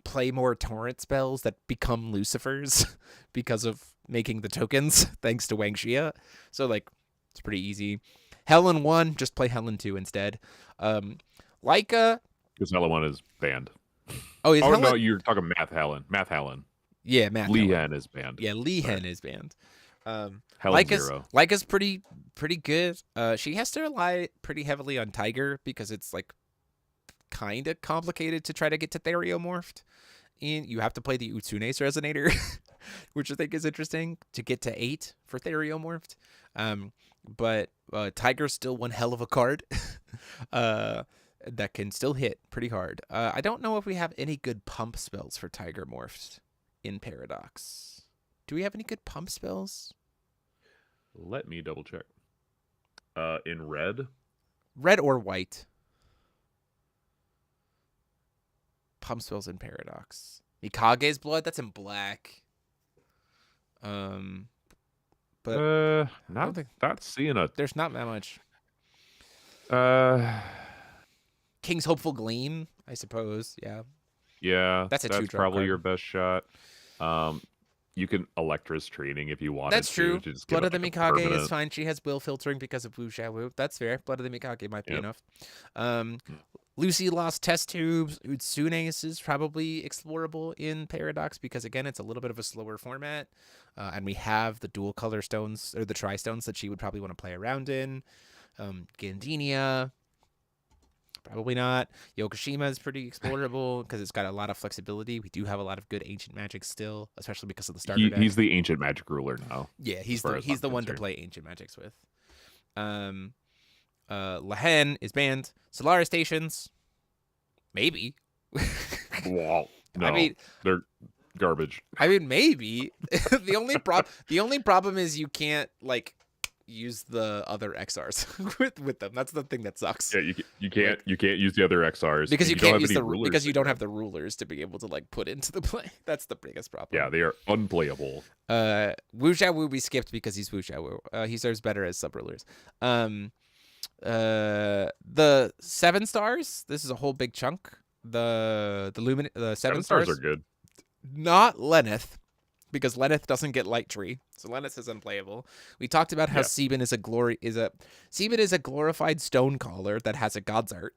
play more torrent spells that become Lucifers because of making the tokens thanks to Wang Xia. So like it's pretty easy. Helen 1, just play Helen 2 instead. Leica, because Helen 1 is banned. Oh, is Helen? No, you're talking Math Helen. Yeah, Math Hen is banned. Yeah, Hen is banned. Helen 0. Leica's pretty good. She has to rely pretty heavily on Tiger because it's like kind of complicated to try to get to Theriomorphed. And you have to play the Utsune's Resonator, which I think is interesting, to get to 8 for Theriomorphed. But Tiger's still one hell of a card that can still hit pretty hard. I don't know if we have any good pump spells for Tiger Morphed in Paradox. Do we have any good pump spells? Let me double check. In red? Red or white? Pump spells in Paradox. Mikage's Blood, that's in black. But not seeing a. There's not that much. King's Hopeful Gleam, I suppose. Yeah. Yeah, that's probably card. Your best shot. You can Electra's Training if you wanted. That's true. To just Blood of the Mikage permanent. is fine. She has will filtering because of Wu Xiaowu. That's fair. Blood of the Mikage might be enough. Lucy Lost Test Tubes. Utsune's is probably explorable in Paradox because, again, it's a little bit of a slower format. And we have the dual color stones, or the tri-stones that she would probably want to play around in. Gandinia. Probably not. Yokoshima is pretty explorable because it's got a lot of flexibility. We do have a lot of good ancient magic still, especially because of the starter deck. He's the ancient magic ruler now. Yeah, he's the one to play ancient magics with. Lehen is banned. Solaris Stations, maybe. Wow. No, I mean, they're garbage. I mean, maybe. the only problem is you can't like use the other XRs with them. That's the thing that sucks. Yeah, you can't use the other XRs because you can't use because you don't have the the rulers to be able to like put into the play. That's the biggest problem. Yeah, they are unplayable. Wu Xiaowu we skipped because he's Wu Xiaowu. He serves better as sub rulers. The 7 stars. This is a whole big chunk. The 7 stars are good. Not Lenneth, because Lenneth doesn't get Light Tree, so Lenneth is unplayable. We talked about how Sebin is a glorified stone caller that has a God's Art.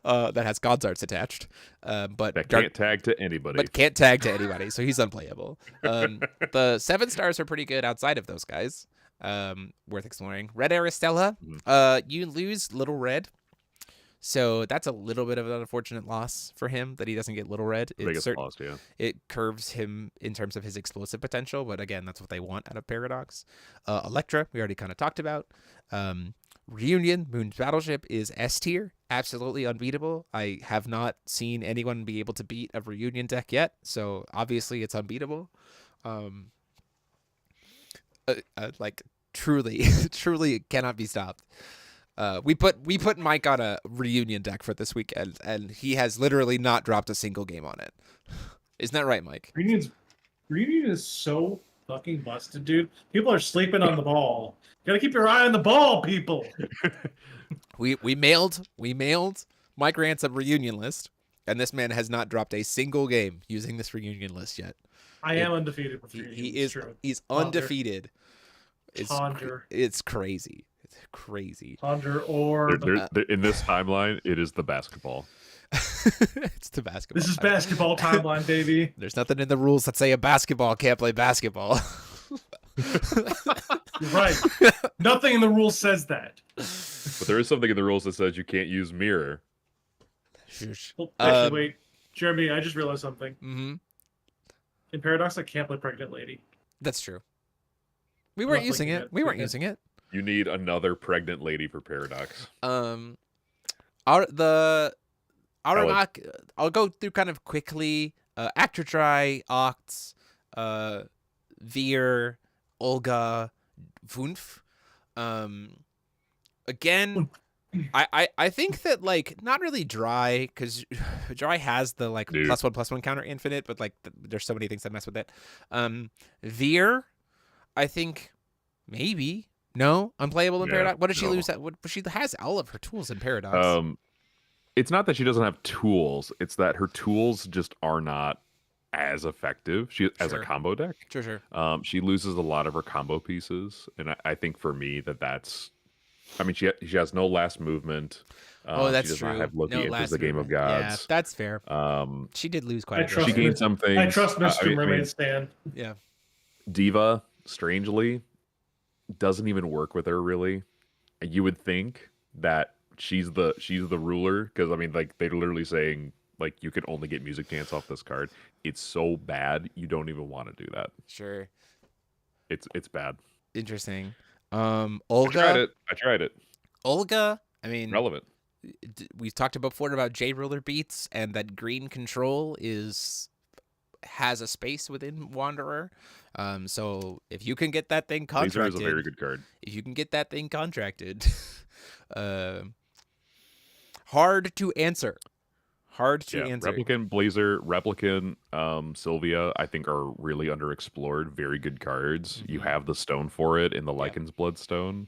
that has God's Arts attached. But That can't tag to anybody. But can't tag to anybody, so he's unplayable. The 7 stars are pretty good outside of those guys. Worth exploring. Red Aristella. You lose Little Red. So that's a little bit of an unfortunate loss for him that he doesn't get Little Red. Lost, yeah. It curves him in terms of his explosive potential, but again, that's what they want out of Paradox. Electra, we already kind of talked about. Reunion, Moon's Battleship is S tier. Absolutely unbeatable. I have not seen anyone be able to beat a Reunion deck yet, so obviously it's unbeatable. Like truly, truly cannot be stopped. We put Mike on a Reunion deck for this weekend, and he has literally not dropped a single game on it. Isn't that right, Mike? Reunion is so fucking busted, dude. People are sleeping on the ball. You gotta keep your eye on the ball, people. We mailed Mike Rance a Reunion list, and this man has not dropped a single game using this Reunion list yet. I am undefeated with He Reunion. is. True. He's undefeated. Ponder. It's crazy. It's crazy. Ponder or in this timeline, it is the basketball. It's the basketball. This is basketball timeline, baby. There's nothing in the rules that say a basketball can't play basketball. You're right. Nothing in the rules says that. But there is something in the rules that says you can't use mirror. Well, actually, wait. Jeremy, I just realized something. Mm-hmm. In Paradox, I can't play Pregnant Lady. That's true. We weren't using it. We weren't using it. You need another pregnant lady for Paradox. I'll go through kind of quickly. Actor Try, Octs, Veer, Olga, Wunf. Again, I think that like not really Dry, because Dry has the like +1/+1 counter infinite, but like there's so many things that mess with it. Veer, I think maybe no unplayable in Paradox. What did she lose? She has all of her tools in Paradox. It's not that she doesn't have tools; it's that her tools just are not as effective. As a combo deck. Sure. She loses a lot of her combo pieces, and I think for me that's. I mean, she has no last movement. That's she does true. Not have Loki no enters the Game of Gods. Yeah, that's fair. She did lose quite a bit. She gained some things. I trust Mr. Mermaid Stan. Yeah. Diva, strangely, doesn't even work with her really. You would think that she's the ruler, because I mean, like they're literally saying like you can only get Music Dance off this card. It's so bad you don't even want to do that. Sure. It's bad. Interesting. Olga. I tried it. Olga, I mean, relevant. We've talked before about J Ruler beats, and that green control has a space within Wanderer. So if you can get that thing contracted, Blazer is a very good card. If you can get that thing contracted, hard to answer. Replicant Blazer, Replicant Sylvia, I think are really underexplored. Very good cards. Mm-hmm. You have the stone for it in the Lycan's Bloodstone.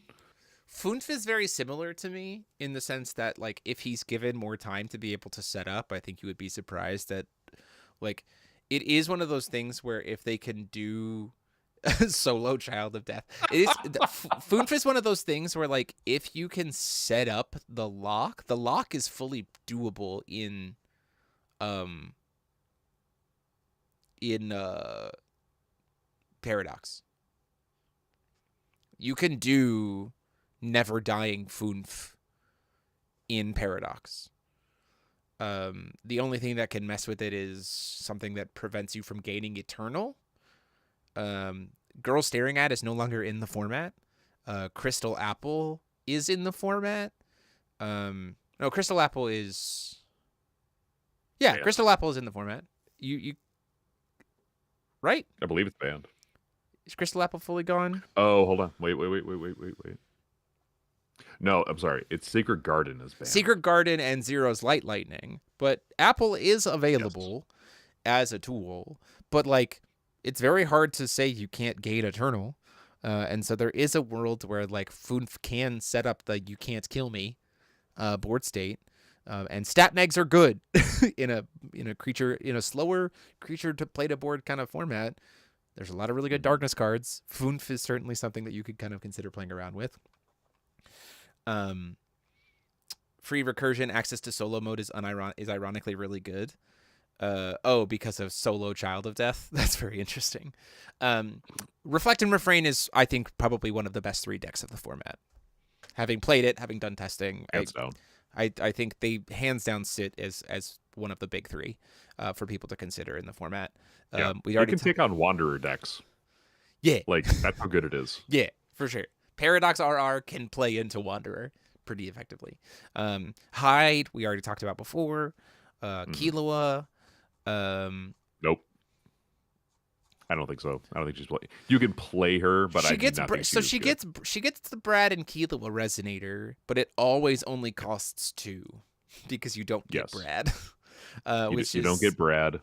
Funf is very similar to me in the sense that, like, if he's given more time to be able to set up, I think you would be surprised that, like, it is one of those things where if they can do solo Child of Death, Funf is one of those things where, like, if you can set up the lock is fully doable in Paradox. You can do Never Dying Funf in Paradox. The only thing that can mess with it is something that prevents you from gaining Eternal. Girl Staring At is no longer in the format. Crystal Apple is in the format. No, Crystal Apple is... Yeah, Crystal Apple is in the format. You right? I believe it's banned. Is Crystal Apple fully gone? Oh, hold on. Wait. No, I'm sorry. It's Secret Garden is banned. Secret Garden and Zero's Light Lightning. But Apple is available as a tool. But, like, it's very hard to say you can't gain Eternal. And so there is a world where, like, Funf can set up the you can't kill me board state. And stat negs are good in a slower creature to play to board kind of format. There's a lot of really good darkness cards. Funf is certainly something that you could kind of consider playing around with. free recursion, access to solo mode is ironically really good. Because of solo Child of Death. That's very interesting. Reflect and Refrain is, I think, probably one of the best 3 decks of the format. Having played it, having done testing, I think they hands down sit as one of the big 3 for people to consider in the format. Yeah, we already can take on Wanderer decks. Yeah, like that's how good it is. Yeah, for sure. Paradox RR can play into Wanderer pretty effectively. Hyde, we already talked about before. Killua. Nope. I don't think so. I don't think she's play. You can play her, but she I gets do not think she gets the Brad and Killua resonator, but it always only costs 2 because you don't get Brad. You don't get Brad,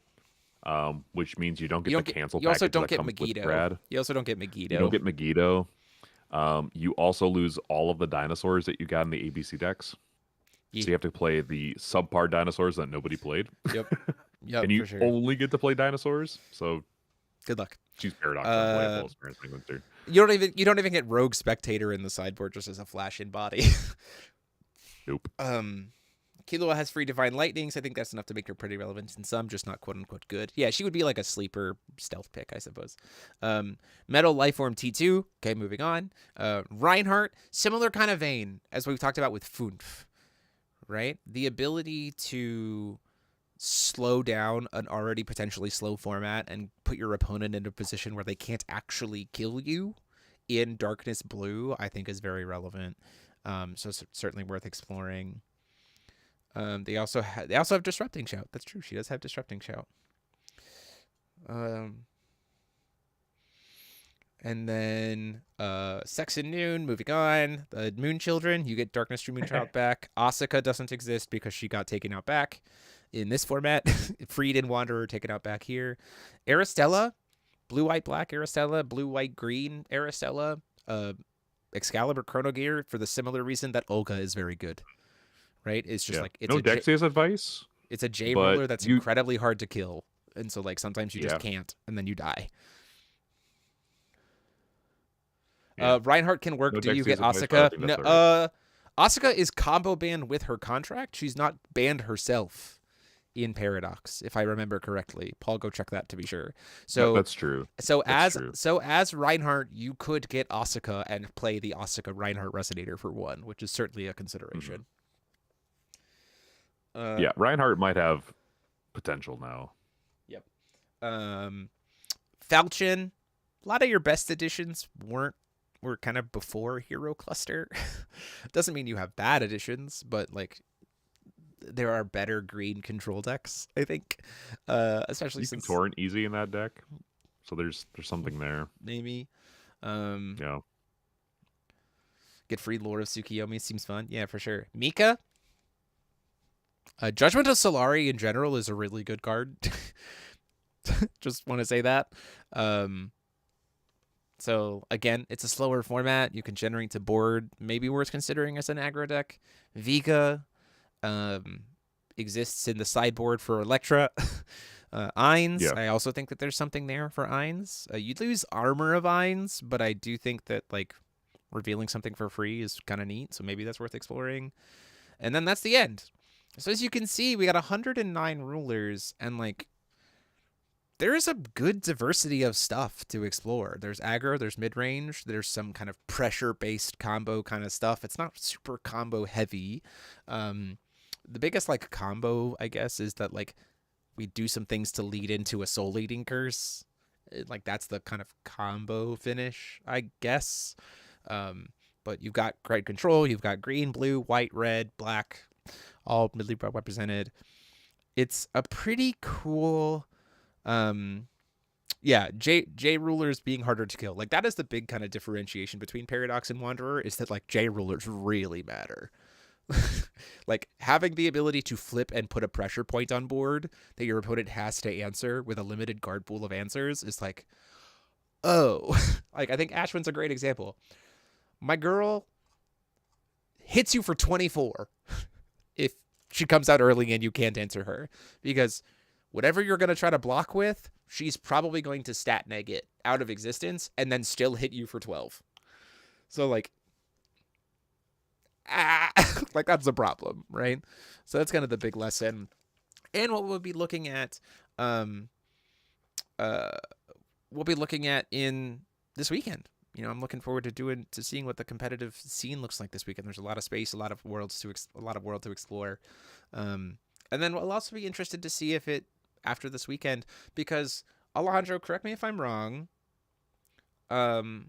which means you don't get the cancel. You also don't get Megiddo. You also don't get Megiddo. You don't get Megiddo. You also lose all of the dinosaurs that you got in the ABC decks. So you have to play the subpar dinosaurs that nobody played. Yep. And you only get to play dinosaurs. So good luck. She's Paradox unplayable as far as I'm concerned. You don't even get Rogue Spectator in the sideboard just as a flash in body. Nope. Killua has free Divine Lightnings. I think that's enough to make her pretty relevant in some, just not quote unquote good. Yeah, she would be like a sleeper stealth pick, I suppose. Metal Lifeform T2. Okay, moving on. Reinhardt, similar kind of vein as we've talked about with Funf. Right? The ability to slow down an already potentially slow format and put your opponent in a position where they can't actually kill you in Darkness Blue, I think is very relevant. So certainly worth exploring. They also have Disrupting Shout. That's true. She does have Disrupting Shout. And then Sex and Noon, moving on. The Moon Children, you get Darkness True Moonchild back. Asuka doesn't exist because she got taken out back in this format. Freed and Wanderer taken out back here. Aristella, blue, white, black Aristella, blue, white, green Aristella. Excalibur Chrono Gear for the similar reason that Olga is very good. Right? It's just like it's no Dexia's advice. It's a J roller that's incredibly hard to kill. And so like sometimes you just can't and then you die. Reinhardt can work. Do you get Asuka? No. Asuka is combo banned with her contract. She's not banned herself in Paradox, if I remember correctly. Paul, go check that to be sure. So that's true. So as Reinhardt, you could get Asuka and play the Asuka Reinhardt Resonator for 1, which is certainly a consideration. Reinhardt might have potential now. Yep. Falchion, a lot of your best editions were kind of before Hero Cluster. Doesn't mean you have bad editions, but like there are better green control decks, I think. Especially since Torrent easy in that deck. So there's something there. Maybe. Get free Lord of Tsukiyomi seems fun. Yeah, for sure. Mika. Judgment of Solari in general is a really good card. Just want to say that. So again, it's a slower format. You can generate to board. Maybe worth considering as an aggro deck. Vega exists in the sideboard for Electra. Ains. I also think that there's something there for Ains. You'd lose Armor of Ains, but I do think that like revealing something for free is kind of neat. So maybe that's worth exploring. And then that's the end. So as you can see, we got 109 rulers and like there is a good diversity of stuff to explore. There's aggro, there's mid-range, there's some kind of pressure-based combo kind of stuff. It's not super combo heavy. The biggest like combo, I guess, is that like we do some things to lead into a Soul Eating Curse. Like that's the kind of combo finish, I guess. But you've got great control. You've got green, blue, white, red, black, all midly represented. It's a pretty cool... J rulers being harder to kill. Like that is the big kind of differentiation between Paradox and Wanderer is that like J rulers really matter. Like having the ability to flip and put a pressure point on board that your opponent has to answer with a limited card pool of answers is like, oh, like I think Ashwin's a great example. My girl hits you for 24 if she comes out early and you can't answer her because whatever you're going to try to block with, she's probably going to stat neg it out of existence and then still hit you for 12. So, like, like that's a problem, right? So that's kind of the big lesson. And what we'll be looking at, uh, we'll be looking at in this weekend. You know, I'm looking forward to seeing what the competitive scene looks like this weekend. There's a lot of space, a lot of world to explore, and then we'll also be interested to see if it after this weekend, because Alejandro, correct me if I'm wrong. The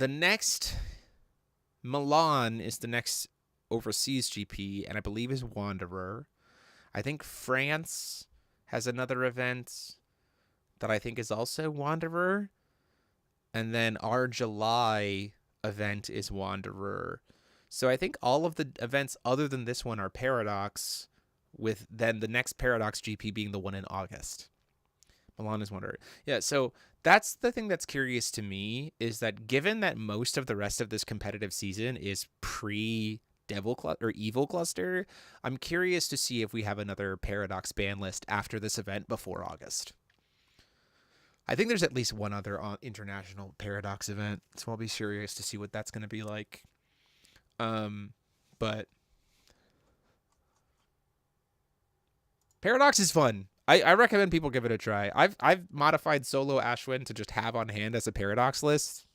next Milan is the next overseas GP, and I believe is Wanderer. I think France has another event that I think is also Wanderer. And then our July event is Wanderer. So I think all of the events other than this one are Paradox, with then the next Paradox GP being the one in August. Milan is Wanderer. Yeah, so that's the thing that's curious to me, is that given that most of the rest of this competitive season is Evil Cluster, I'm curious to see if we have another Paradox ban list after this event before August. I think there's at least one other international Paradox event, so I'll be curious to see what that's going to be like. But Paradox is fun. I recommend people give it a try. I've modified solo Ashwin to just have on hand as a Paradox list.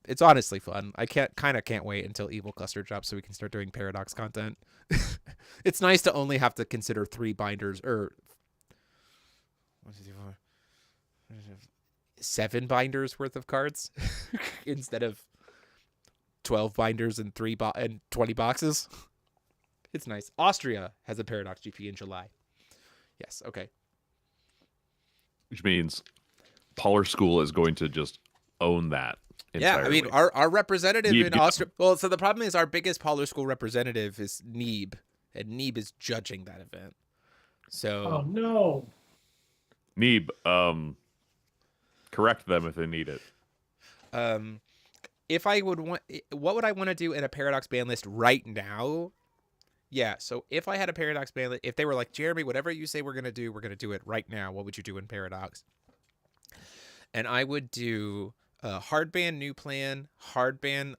It's honestly fun. I can't wait until Evil Cluster drops so we can start doing Paradox content. It's nice to only have to consider 3 binders or 7 binders worth of cards instead of 12 binders and 20 boxes. It's nice. Austria has a Paradox GP in July. Yes. Okay. Which means Polar School is going to just own that entirely. Yeah, I mean, our representative in Austria. Well, so the problem is our biggest Polar School representative is Neeb, and Neeb is judging that event. So. Oh no. Neeb, correct them if they need it. If I would want, what would I want to do in a Paradox ban list right now? Yeah, so if I had a Paradox ban list, if they were like, Jeremy, whatever you say we're going to do it right now, what would you do in Paradox? And I would do hard ban new plan, hard ban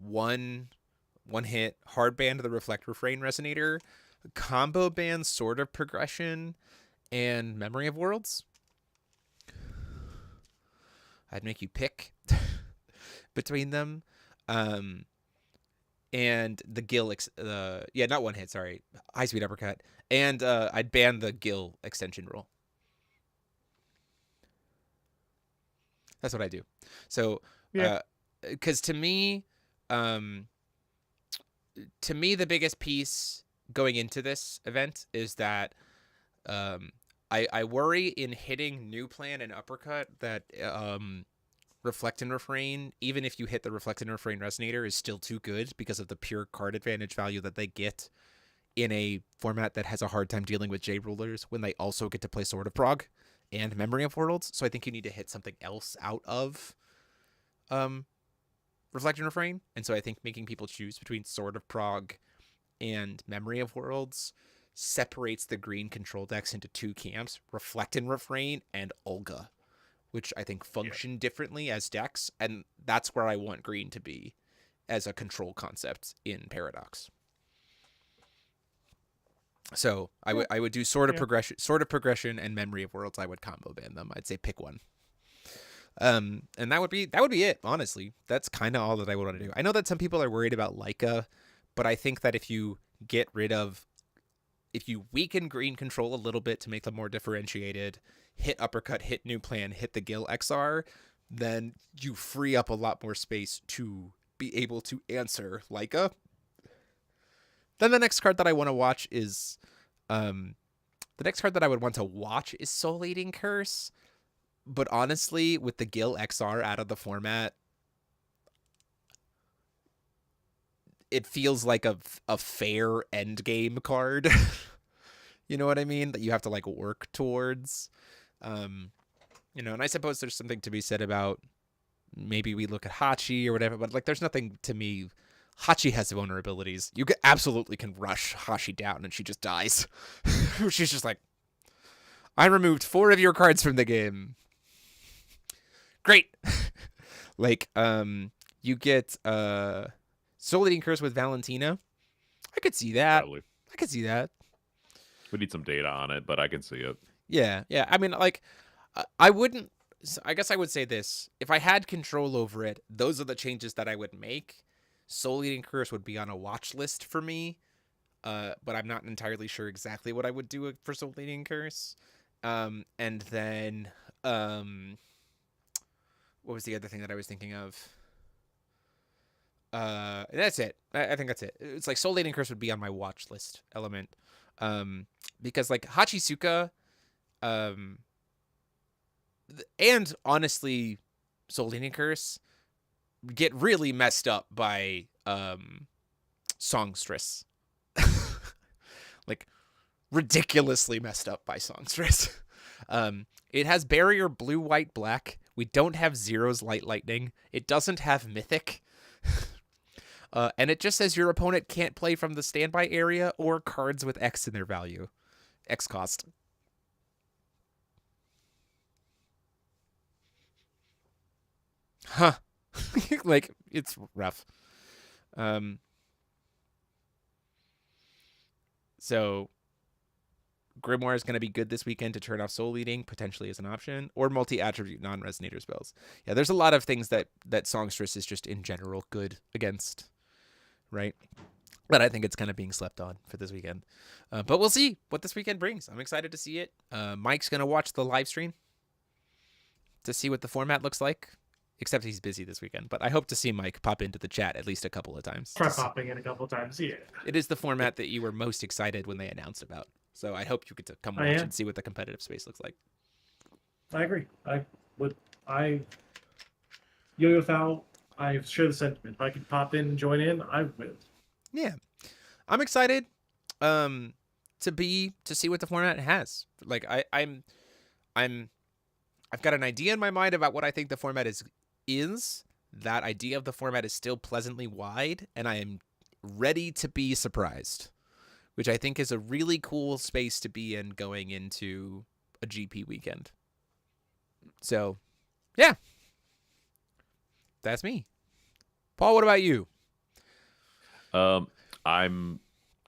one hit, hard ban to the Reflect Refrain Resonator, combo ban Sword of Progression, and Memory of Worlds. I'd make you pick between them. And the Gill, not one hit, sorry, high speed uppercut, and I'd ban the Gill extension rule. That's what I do. So, because to me, the biggest piece going into this event is that I worry in hitting new plan and uppercut that Reflect and Refrain, even if you hit the Reflect and Refrain Resonator, is still too good because of the pure card advantage value that they get in a format that has a hard time dealing with J-Rulers when they also get to play Sword of Prog and Memory of Worlds. So I think you need to hit something else out of Reflect and Refrain. And so I think making people choose between Sword of Prog and Memory of Worlds separates the green control decks into 2 camps, Reflect and Refrain and Olga, which I think function differently as decks, and that's where I want green to be as a control concept in Paradox. So I would do Sword of Progression and Memory of Worlds. I would combo ban them. I'd say pick one. And that would be it, honestly. That's kind of all that I would want to do. I know that some people are worried about Leica, but I think that if you weaken green control a little bit to make them more differentiated, hit uppercut, hit new plan, hit the Gill XR, then you free up a lot more space to be able to answer Leica. Then the next card that I want to watch is Soul Eating Curse. But honestly, with the Gill XR out of the format, it feels like a fair end game card. You know what I mean? That you have to like work towards. And I suppose there's something to be said about maybe we look at Hachi or whatever, but like there's nothing to me. Hachi has vulnerabilities. You absolutely can rush Hachi down and she just dies. She's just like, I removed 4 of your cards from the game. Great. Like, You get Soul Eating Curse with Valentina. I could see that. Probably. I could see that. We need some data on it, but I can see it. Yeah, yeah. I mean, like, I wouldn't. I guess I would say this: if I had control over it, those are the changes that I would make. Soul Eating Curse would be on a watch list for me, but I'm not entirely sure exactly what I would do for Soul Eating Curse. And then, what was the other thing that I was thinking of? That's it. I think that's it. It's like Soul Eating Curse would be on my watch list element, because like Hachisuka, and honestly, Soul Eating Curse get really messed up by songstress. Like ridiculously messed up by songstress. It has barrier blue, white, black. We don't have Zero's Light Lightning. It doesn't have Mythic. And it just says your opponent can't play from the standby area or cards with X in their value. X cost. Huh. Like, it's rough. So Grimoire is going to be good this weekend to turn off Soul Eating, potentially as an option, or multi-attribute non-resonator spells. Yeah, there's a lot of things that Songstress is just in general good against, right? But I think it's kind of being slept on for this weekend. But we'll see what this weekend brings. I'm excited to see it. Mike's going to watch the live stream to see what the format looks like, except he's busy this weekend. But I hope to see Mike pop into the chat at least a couple of times. Try popping in a couple of times, yeah. It is the format that you were most excited when they announced about. So I hope you get to come watch and see what the competitive space looks like. I agree. Yo-Yo Fowl, I share the sentiment. If I could pop in and join in, I will. Yeah. I'm excited to see what the format has. Like I've got an idea in my mind about what I think the format is. That idea of the format is still pleasantly wide, and I am ready to be surprised, which I think is a really cool space to be in going into a GP weekend. So, yeah. That's me. Paul, what about you? I'm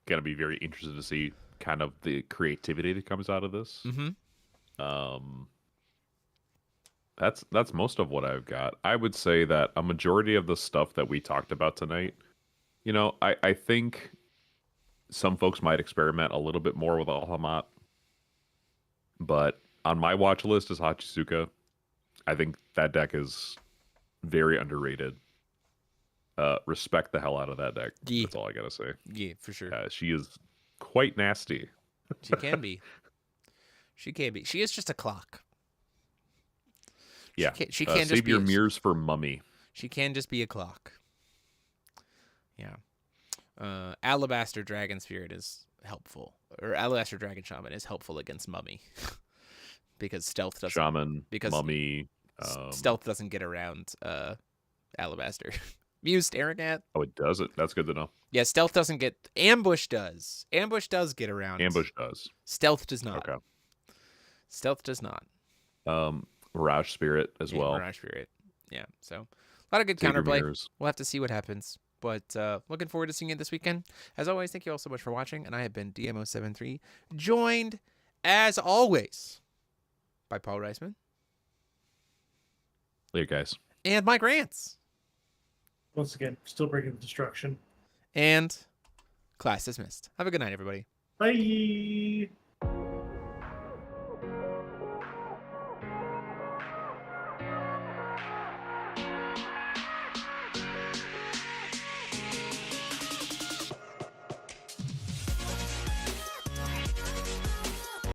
going to be very interested to see kind of the creativity that comes out of this. Mm-hmm. That's most of what I've got. I would say that a majority of the stuff that we talked about tonight, I think some folks might experiment a little bit more with Alhamat. But on my watch list is Hachisuka. I think that deck is very underrated. Respect the hell out of that deck. Yeah. That's all I gotta say. Yeah, for sure. She is quite nasty. She can be. She can be. She is just a clock. Yeah. She can just save be your mirrors for Mummy. She can just be a clock. Yeah. Alabaster Dragon Spirit is helpful, or Alabaster Dragon Shaman is helpful against Mummy, because stealth doesn't. Shaman, because Mummy. Stealth doesn't get around Alabaster. Muse staring at. Oh, it doesn't. That's good to know. Yeah, stealth doesn't get. Ambush does. Ambush does get around. Ambush does. Stealth does not. Okay. Stealth does not. Mirage Spirit as well. Mirage Spirit. Yeah. So a lot of good Save your counterplay. mirrors. We'll have to see what happens. But looking forward to seeing it this weekend. As always, thank you all so much for watching. And I have been DMO73, joined, as always, by Paul Reisman. Later, guys. And Mike Rance. Once again, still bringing destruction. And class dismissed. Have a good night, everybody. Bye.